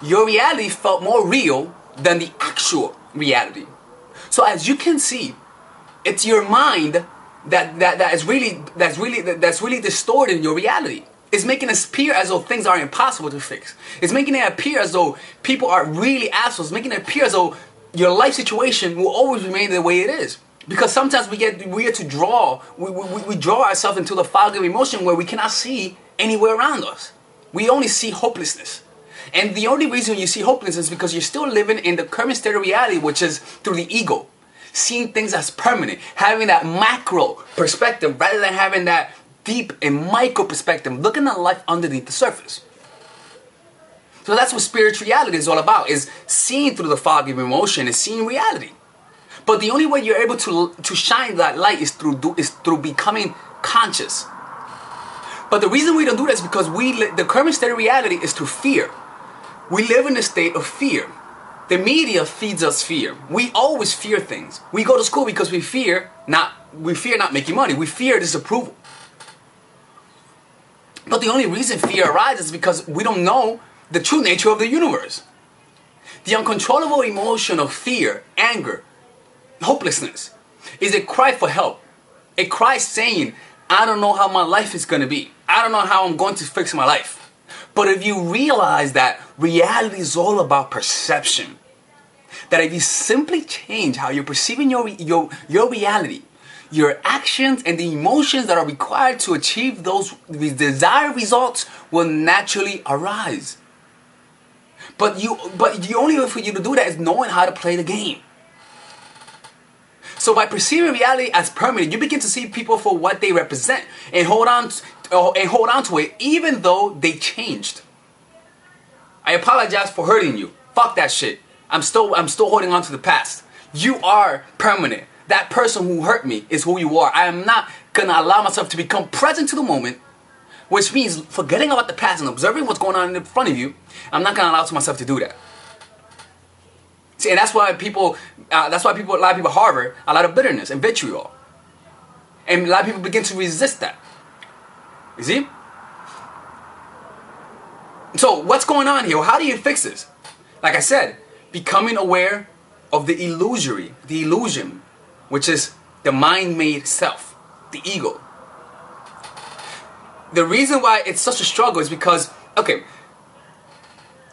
your reality felt more real than the actual reality. So as you can see, it's your mind that's really distorting your reality. It's making it appear as though things are impossible to fix. It's making it appear as though people are really assholes. Making it appear as though your life situation will always remain the way it is. Because sometimes we get to draw, we draw ourselves into the fog of emotion where we cannot see anywhere around us. We only see hopelessness. And the only reason you see hopelessness is because you're still living in the current state of reality, which is through the ego. Seeing things as permanent, having that macro perspective rather than having that deep and micro perspective, looking at life underneath the surface. So that's what spirituality is all about, is seeing through the fog of emotion and seeing reality. But the only way you're able to shine that light is through becoming conscious. But the reason we don't do that is because the current state of reality is through fear. We live in a state of fear. The media feeds us fear. We always fear things. We go to school because we fear not making money. We fear disapproval. But the only reason fear arises is because we don't know the true nature of the universe. The uncontrollable emotion of fear, anger, hopelessness is a cry for help. A cry saying, I don't know how my life is going to be. I don't know how I'm going to fix my life. But if you realize that reality is all about perception, that if you simply change how you're perceiving your reality, your actions and the emotions that are required to achieve those desired results will naturally arise. But the only way for you to do that is knowing how to play the game. So by perceiving reality as permanent, you begin to see people for what they represent and hold on to it even though they changed. I apologize for hurting you. Fuck that shit. I'm still holding on to the past. You are permanent. That person who hurt me is who you are. I am not gonna allow myself to become present to the moment, which means forgetting about the past and observing what's going on in front of you. I'm not gonna allow myself to do that. See, and that's why a lot of people harbor a lot of bitterness and vitriol, and a lot of people begin to resist that. You see? So what's going on here? How do you fix this? Like I said, becoming aware of the illusion, which is the mind-made self, the ego. The reason why it's such a struggle is because, okay,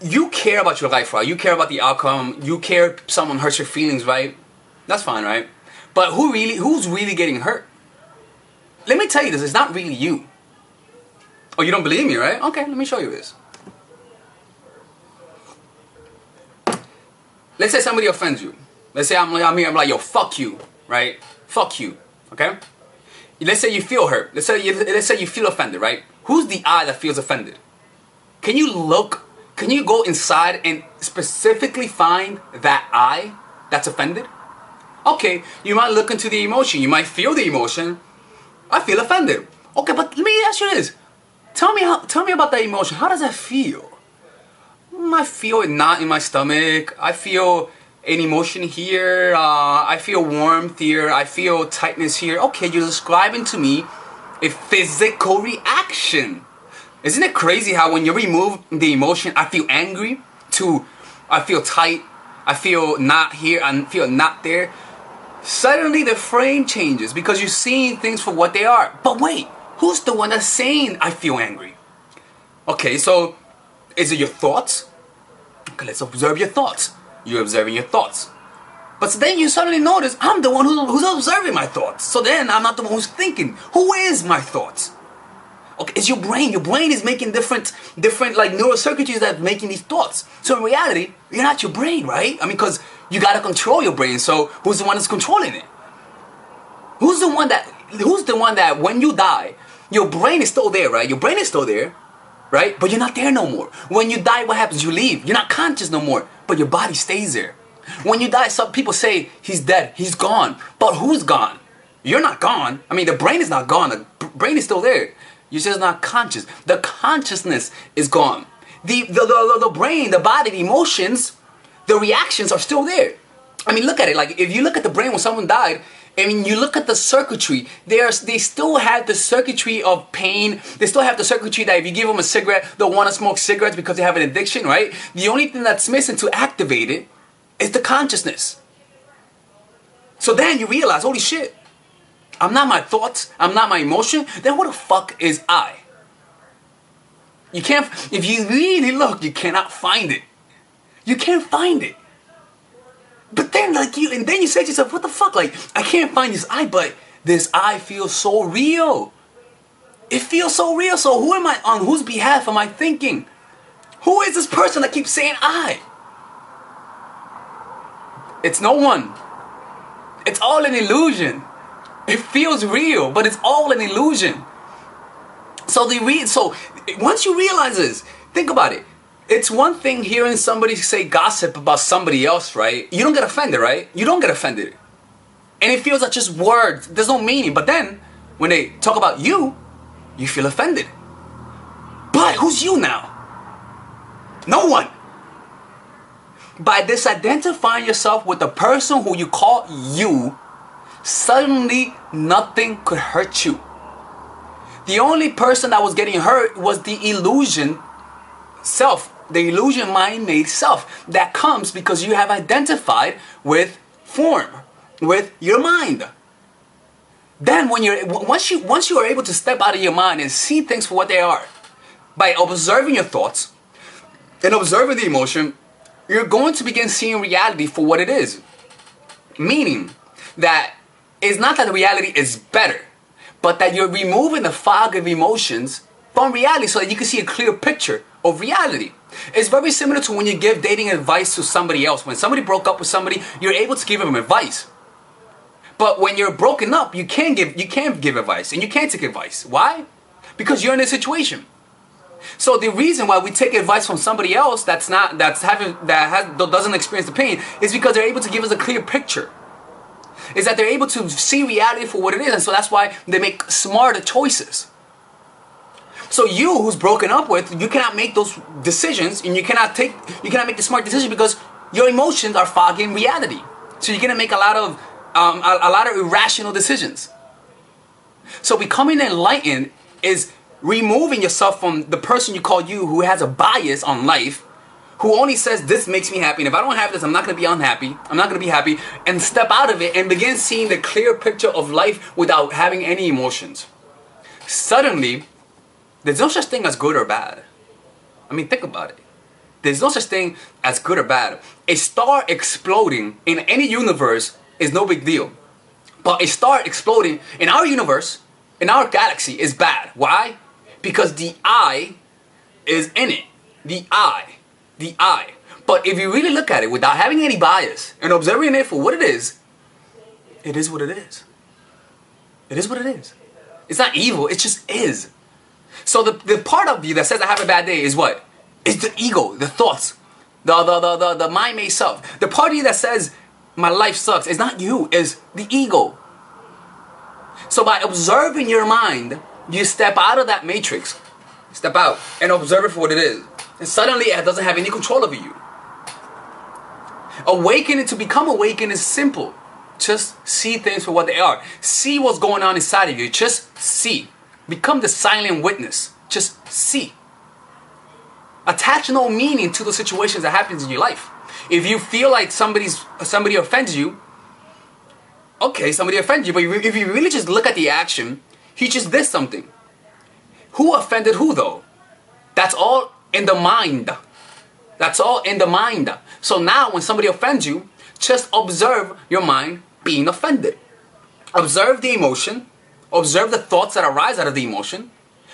you care about your life, right? You care about the outcome. You care if someone hurts your feelings, right? That's fine, right? But who's really getting hurt? Let me tell you this, it's not really you. Oh, you don't believe me, right? Okay, let me show you this. Let's say somebody offends you. Let's say I'm here, I'm like, yo, fuck you, right? Fuck you, okay? Let's say you feel hurt. Let's say you feel offended, right? Who's the I that feels offended? Can you go inside and specifically find that I that's offended? Okay, you might look into the emotion. You might feel the emotion. I feel offended. Okay, but let me ask you this. Tell me about that emotion. How does that feel? I feel a knot in my stomach. I feel an emotion here. I feel warmth here. I feel tightness here. Okay, you're describing to me a physical reaction. Isn't it crazy how when you remove the emotion, I feel angry, to I feel tight, I feel not here, I feel not there. Suddenly the frame changes because you're seeing things for what they are. But wait, who's the one that's saying I feel angry? Okay, so is it your thoughts? Okay, let's observe your thoughts. You're observing your thoughts. But then you suddenly notice I'm the one who's observing my thoughts. So then I'm not the one who's thinking. Who is my thoughts? Okay, it's your brain. Your brain is making different like neurocircuitries that are making these thoughts. So in reality, you're not your brain, right? I mean, because you gotta control your brain. So who's the one that's controlling it? Who's the one that when you die, your brain is still there, right? Your brain is still there, right? But you're not there no more. When you die, what happens? You leave. You're not conscious no more, but your body stays there. When you die, some people say he's dead, he's gone. But who's gone? You're not gone. I mean, the brain is not gone. The brain is still there. You're just not conscious. The consciousness is gone. The brain, the body, the emotions, the reactions are still there. I mean, look at it. Like, if you look at the brain when someone died, I mean, you look at the circuitry. They still have the circuitry of pain. They still have the circuitry that if you give them a cigarette, they'll want to smoke cigarettes because they have an addiction, right? The only thing that's missing to activate it is the consciousness. So then you realize, holy shit, I'm not my thoughts, I'm not my emotion, then what the fuck is I? You can't, if you really look, you cannot find it. You can't find it. But then and then you say to yourself, what the fuck? Like, I can't find this I, but this I feels so real. It feels so real, so who am I, on whose behalf am I thinking? Who is this person that keeps saying I? It's no one. It's all an illusion. It feels real, but it's all an illusion. So once you realize this, think about it. It's one thing hearing somebody say gossip about somebody else, right? You don't get offended, right? You don't get offended. And it feels like just words. There's no meaning. But then, when they talk about you, you feel offended. But who's you now? No one. By disidentifying yourself with the person who you call you, suddenly nothing could hurt you. The only person that was getting hurt was the illusion self, the illusion mind-made self that comes because you have identified with form, with your mind. Then once you are able to step out of your mind and see things for what they are, by observing your thoughts and observing the emotion, you're going to begin seeing reality for what it is. Meaning that it's not that the reality is better, but that you're removing the fog of emotions from reality so that you can see a clear picture of reality. It's very similar to when you give dating advice to somebody else. When somebody broke up with somebody, you're able to give them advice. But when you're broken up, you can't give advice and you can't take advice. Why? Because you're in a situation. So the reason why we take advice from somebody else that doesn't experience the pain is because they're able to give us a clear picture. Is that they're able to see reality for what it is, and so that's why they make smarter choices. So you, who's broken up with, you cannot make those decisions, and you cannot make the smart decision because your emotions are fogging reality. So you're gonna make a lot of irrational decisions. So becoming enlightened is removing yourself from the person you call you, who has a bias on life, who only says this makes me happy, and if I don't have this, I'm not going to be unhappy, I'm not going to be happy, and step out of it and begin seeing the clear picture of life without having any emotions. Suddenly, there's no such thing as good or bad. I mean, think about it. There's no such thing as good or bad. A star exploding in any universe is no big deal. But a star exploding in our universe, in our galaxy, is bad. Why? Because the I is in it. The I. But if you really look at it without having any bias and observing it for what it is what it is. It is what it is. It's not evil, it just is. So the part of you that says I have a bad day is what? It's the ego, the thoughts, the mind-made self. The part of you that says my life sucks is not you, it's the ego. So by observing your mind, you step out of that matrix Step out and observe it for what it is. And suddenly it doesn't have any control over you. Awakening, to become awakened, is simple. Just see things for what they are. See what's going on inside of you. Just see. Become the silent witness. Just see. Attach no meaning to the situations that happens in your life. If you feel like somebody offends you, okay, somebody offends you, but if you really just look at the action, he just did something. Who offended who though? That's all in the mind. That's all in the mind. So now when somebody offends you, just observe your mind being offended. Observe the emotion. Observe the thoughts that arise out of the emotion.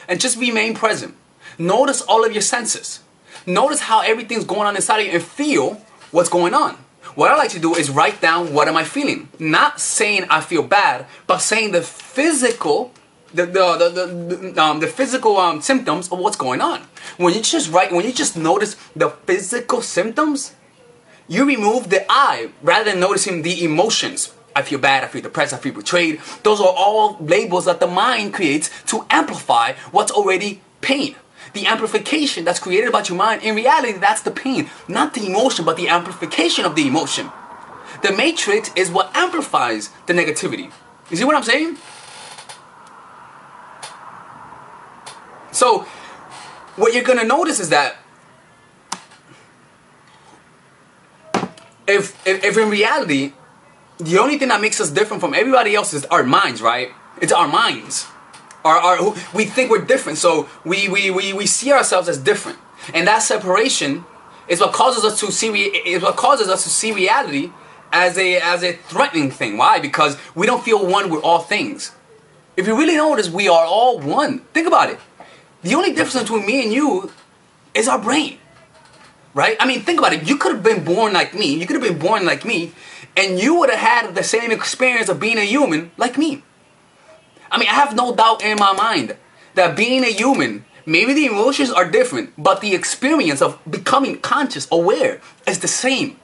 And just remain present. Notice all of your senses. Notice how everything's going on inside of you and feel what's going on. What I like to do is write down what am I feeling. Not saying I feel bad, but saying the physical the physical symptoms of what's going on. When you just notice the physical symptoms, you remove the I rather than noticing the emotions. I feel bad, I feel depressed, I feel betrayed. Those are all labels that the mind creates to amplify what's already pain. The amplification that's created about your mind, in reality, that's the pain. Not the emotion, but the amplification of the emotion. The matrix is what amplifies the negativity. You see what I'm saying? So, what you're going to notice is that if in reality, the only thing that makes us different from everybody else is our minds, right? It's our minds. We think we're different, so we see ourselves as different. And that separation is what causes us to see reality as a threatening thing. Why? Because we don't feel one with all things. If you really notice, we are all one. Think about it. The only difference between me and you is our brain. Right? I mean, think about it. You could have been born like me. You could have been born like me. And you would have had the same experience of being a human like me. I mean, I have no doubt in my mind that being a human, maybe the emotions are different, but the experience of becoming conscious, aware, is the same.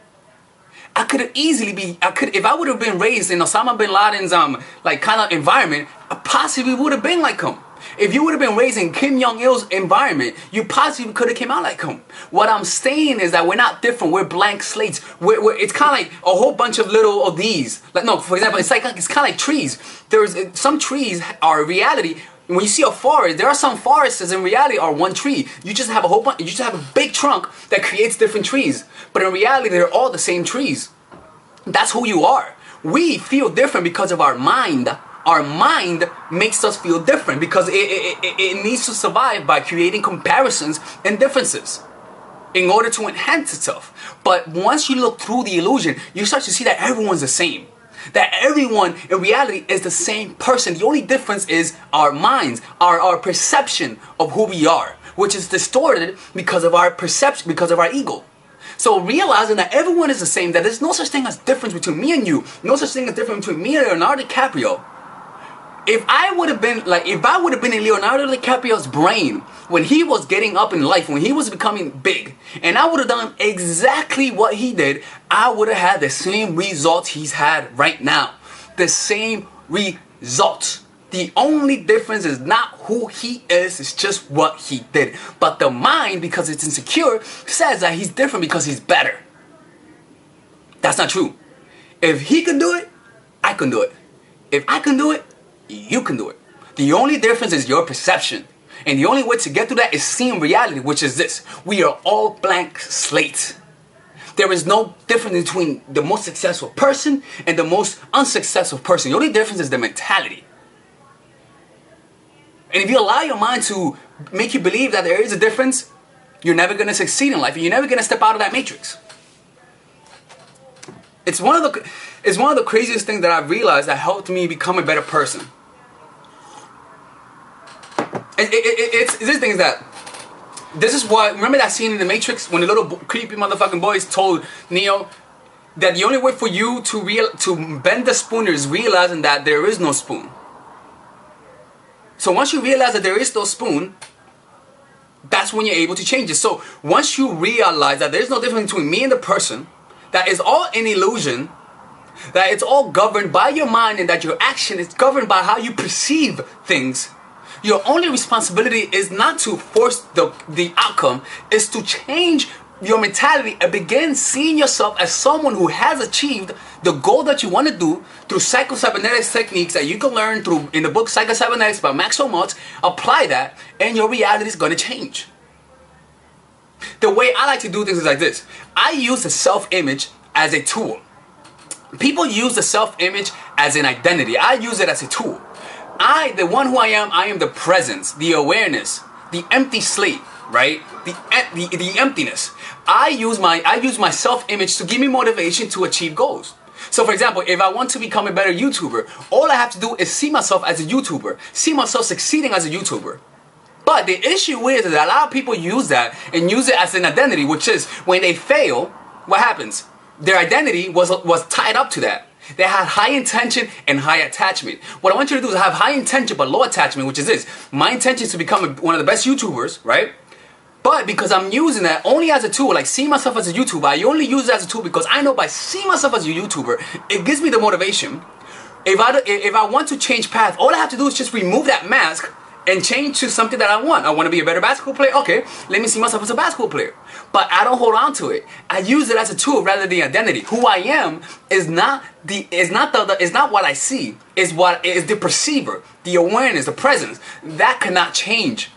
If I would have been raised in Osama bin Laden's kind of environment, I possibly would have been like him. If you would have been raised in Kim Jong-il's environment, you possibly could have came out like him. What I'm saying is that we're not different. We're blank slates. It's kind of like a whole bunch of little of these. Like, no, for example, it's kind of like trees. Some trees are reality. When you see a forest, there are some forests that in reality are one tree. You just have a whole bunch. You just have a big trunk that creates different trees. But in reality, they're all the same trees. That's who you are. We feel different because of our mind. Our mind makes us feel different because it needs to survive by creating comparisons and differences in order to enhance itself. But once you look through the illusion, you start to see that everyone's the same. That everyone in reality is the same person. The only difference is our minds, our perception of who we are, which is distorted because of our perception, because of our ego. So realizing that everyone is the same, that there's no such thing as difference between me and you, no such thing as difference between me and Leonardo DiCaprio. If I would have been in Leonardo DiCaprio's brain when he was getting up in life, when he was becoming big, and I would have done exactly what he did, I would have had the same results he's had right now. The same results. The only difference is not who he is, it's just what he did. But the mind, because it's insecure, says that he's different because he's better. That's not true. If he can do it, I can do it. If I can do it, you can do it. The only difference is your perception. And the only way to get to that is seeing reality, which is this. We are all blank slates. There is no difference between the most successful person and the most unsuccessful person. The only difference is the mentality. And if you allow your mind to make you believe that there is a difference, you're never going to succeed in life. And you're never going to step out of that matrix. It's one of the craziest things that I've realized that helped me become a better person. It's this thing is that this is what, remember that scene in the Matrix when the little creepy motherfucking boys told Neo that the only way for you to bend the spoon is realizing that there is no spoon. So once you realize that there is no spoon, that's when you're able to change it. So once you realize that there's no difference between me and the person, that is all an illusion, that it's all governed by your mind and that your action is governed by how you perceive things, Your only responsibility is not to force the outcome, is to change your mentality and begin seeing yourself as someone who has achieved the goal that you want to do through psycho-cybernetics techniques that you can learn through in the book Psycho-Cybernetics by Maxwell Maltz. Apply that and your reality is going to change. The way I like to do things is like this. I use the self-image as a tool. People use the self-image as an identity. I use it as a tool. The one who I am the presence, the awareness, the empty slate, right? The emptiness. I use my self-image to give me motivation to achieve goals. So for example, if I want to become a better YouTuber, all I have to do is see myself as a YouTuber, see myself succeeding as a YouTuber. But the issue is that a lot of people use that and use it as an identity, which is when they fail, what happens? Their identity was tied up to that. They had high intention and high attachment. What I want you to do is have high intention but low attachment, which is this. My intention is to become one of the best YouTubers, right? But because I'm using that only as a tool, like seeing myself as a YouTuber, I only use it as a tool because I know by seeing myself as a YouTuber, it gives me the motivation. If I want to change path, all I have to do is just remove that mask and change to something that I want. I want to be a better basketball player. Okay, let me see myself as a basketball player. But I don't hold on to it. I use it as a tool rather than the identity. Who I am is not what I see. Is what is the perceiver, the awareness, the presence. That cannot change.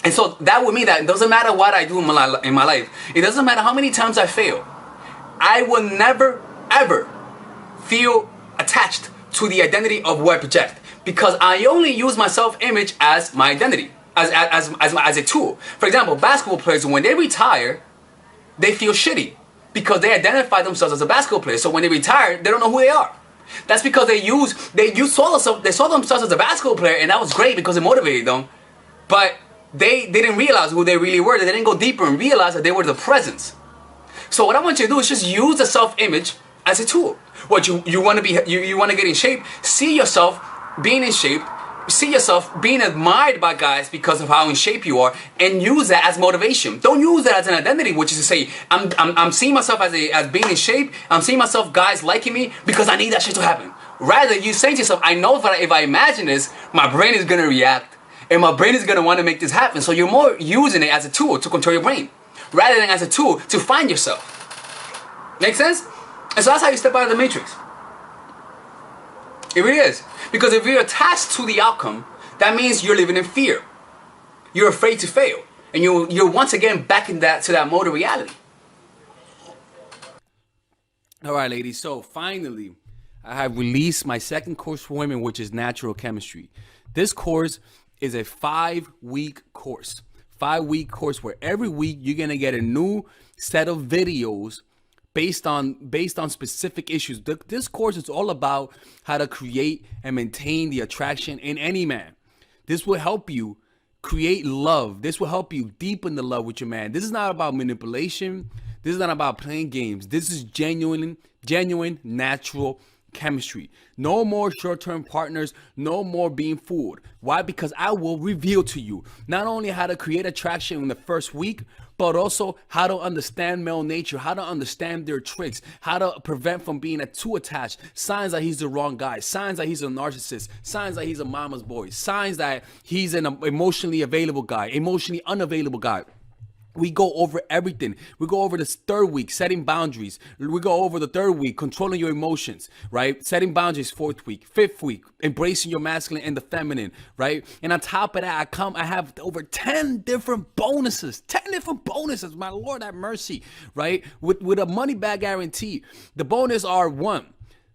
And so that would mean that it doesn't matter what I do in my life. It doesn't matter how many times I fail. I will never ever feel attached to the identity of who I project. Because I only use my self-image as my identity, as a tool. For example, basketball players, when they retire, they feel shitty because they identify themselves as a basketball player. So when they retire, they don't know who they are. That's because they saw themselves as a basketball player, and that was great because it motivated them. But they didn't realize who they really were. They didn't go deeper and realize that they were the presence. So what I want you to do is just use the self-image as a tool. What you want to be, you want to get in shape. See yourself being in shape, see yourself being admired by guys because of how in shape you are, and use that as motivation. Don't use that as an identity, which is to say, I'm seeing myself as being in shape. I'm seeing myself guys liking me because I need that shit to happen. Rather, you saying to yourself, I know if I imagine this, my brain is gonna react, and my brain is gonna want to make this happen. So you're more using it as a tool to control your brain, rather than as a tool to find yourself. Make sense? And so that's how you step out of the matrix. It really is. Because if you're attached to the outcome, that means you're living in fear. You're afraid to fail. And you're once again back to that mode of reality. All right, ladies. So finally, I have released my second course for women, which is natural chemistry. This course is a 5-week course. 5-week course where every week you're going to get a new set of videos based on specific issues. This course is all about how to create and maintain the attraction in any man. This will help you create love. This will help you deepen the love with your man. This is not about manipulation. This is not about playing games. This is genuine, natural chemistry. No more short-term partners, no more being fooled. Why? Because I will reveal to you not only how to create attraction in the first week, but also how to understand male nature, how to understand their tricks, how to prevent from being too attached, signs that he's the wrong guy, signs that he's a narcissist, signs that he's a mama's boy, signs that he's an emotionally available guy, emotionally unavailable guy. We go over everything. We go over this third week, setting boundaries. We go over the third week, controlling your emotions, right? Setting boundaries, fourth week. Fifth week, embracing your masculine and the feminine, right? And on top of that, I have over 10 different bonuses. 10 different bonuses, my Lord have mercy, right? With a money back guarantee. The bonus are 1,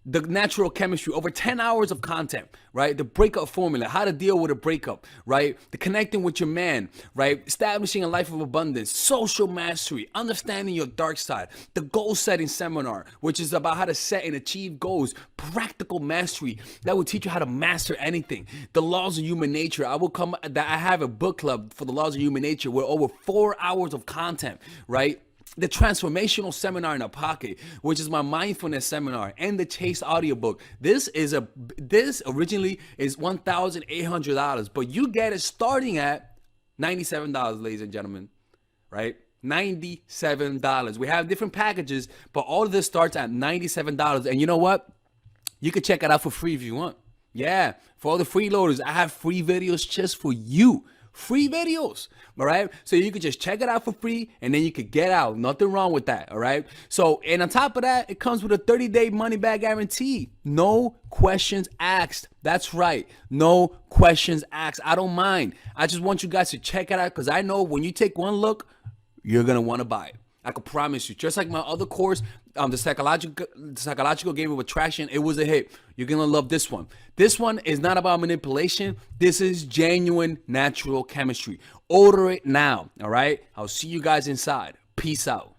the natural chemistry, over 10 hours of content, right? The breakup formula, how to deal with a breakup, right? The connecting with your man, right? Establishing a life of abundance, social mastery, understanding your dark side, the goal setting seminar, which is about how to set and achieve goals, practical mastery that will teach you how to master anything. The laws of human nature. I have a book club for the laws of human nature with over 4 hours of content, right? The transformational seminar in a pocket, which is my mindfulness seminar, and the Chase audiobook. This originally is $1,800, but you get it starting at $97, ladies and gentlemen, right? $97. We have different packages, but all of this starts at $97. And you know what? You can check it out for free if you want. Yeah, For all the freeloaders, I have free videos just for you. Free videos, all right? So you could just check it out for free, and then you could get out. Nothing wrong with that, all right? So, and on top of that, it comes with a 30-day money-back guarantee. No questions asked. That's right. No questions asked. I don't mind. I just want you guys to check it out because I know when you take one look, you're going to want to buy it. I can promise you. Just like my other course, the psychological game of attraction, it was a hit. You're gonna love this one. This one is not about manipulation. This is genuine natural chemistry. Order it now. All right. I'll see you guys inside. Peace out.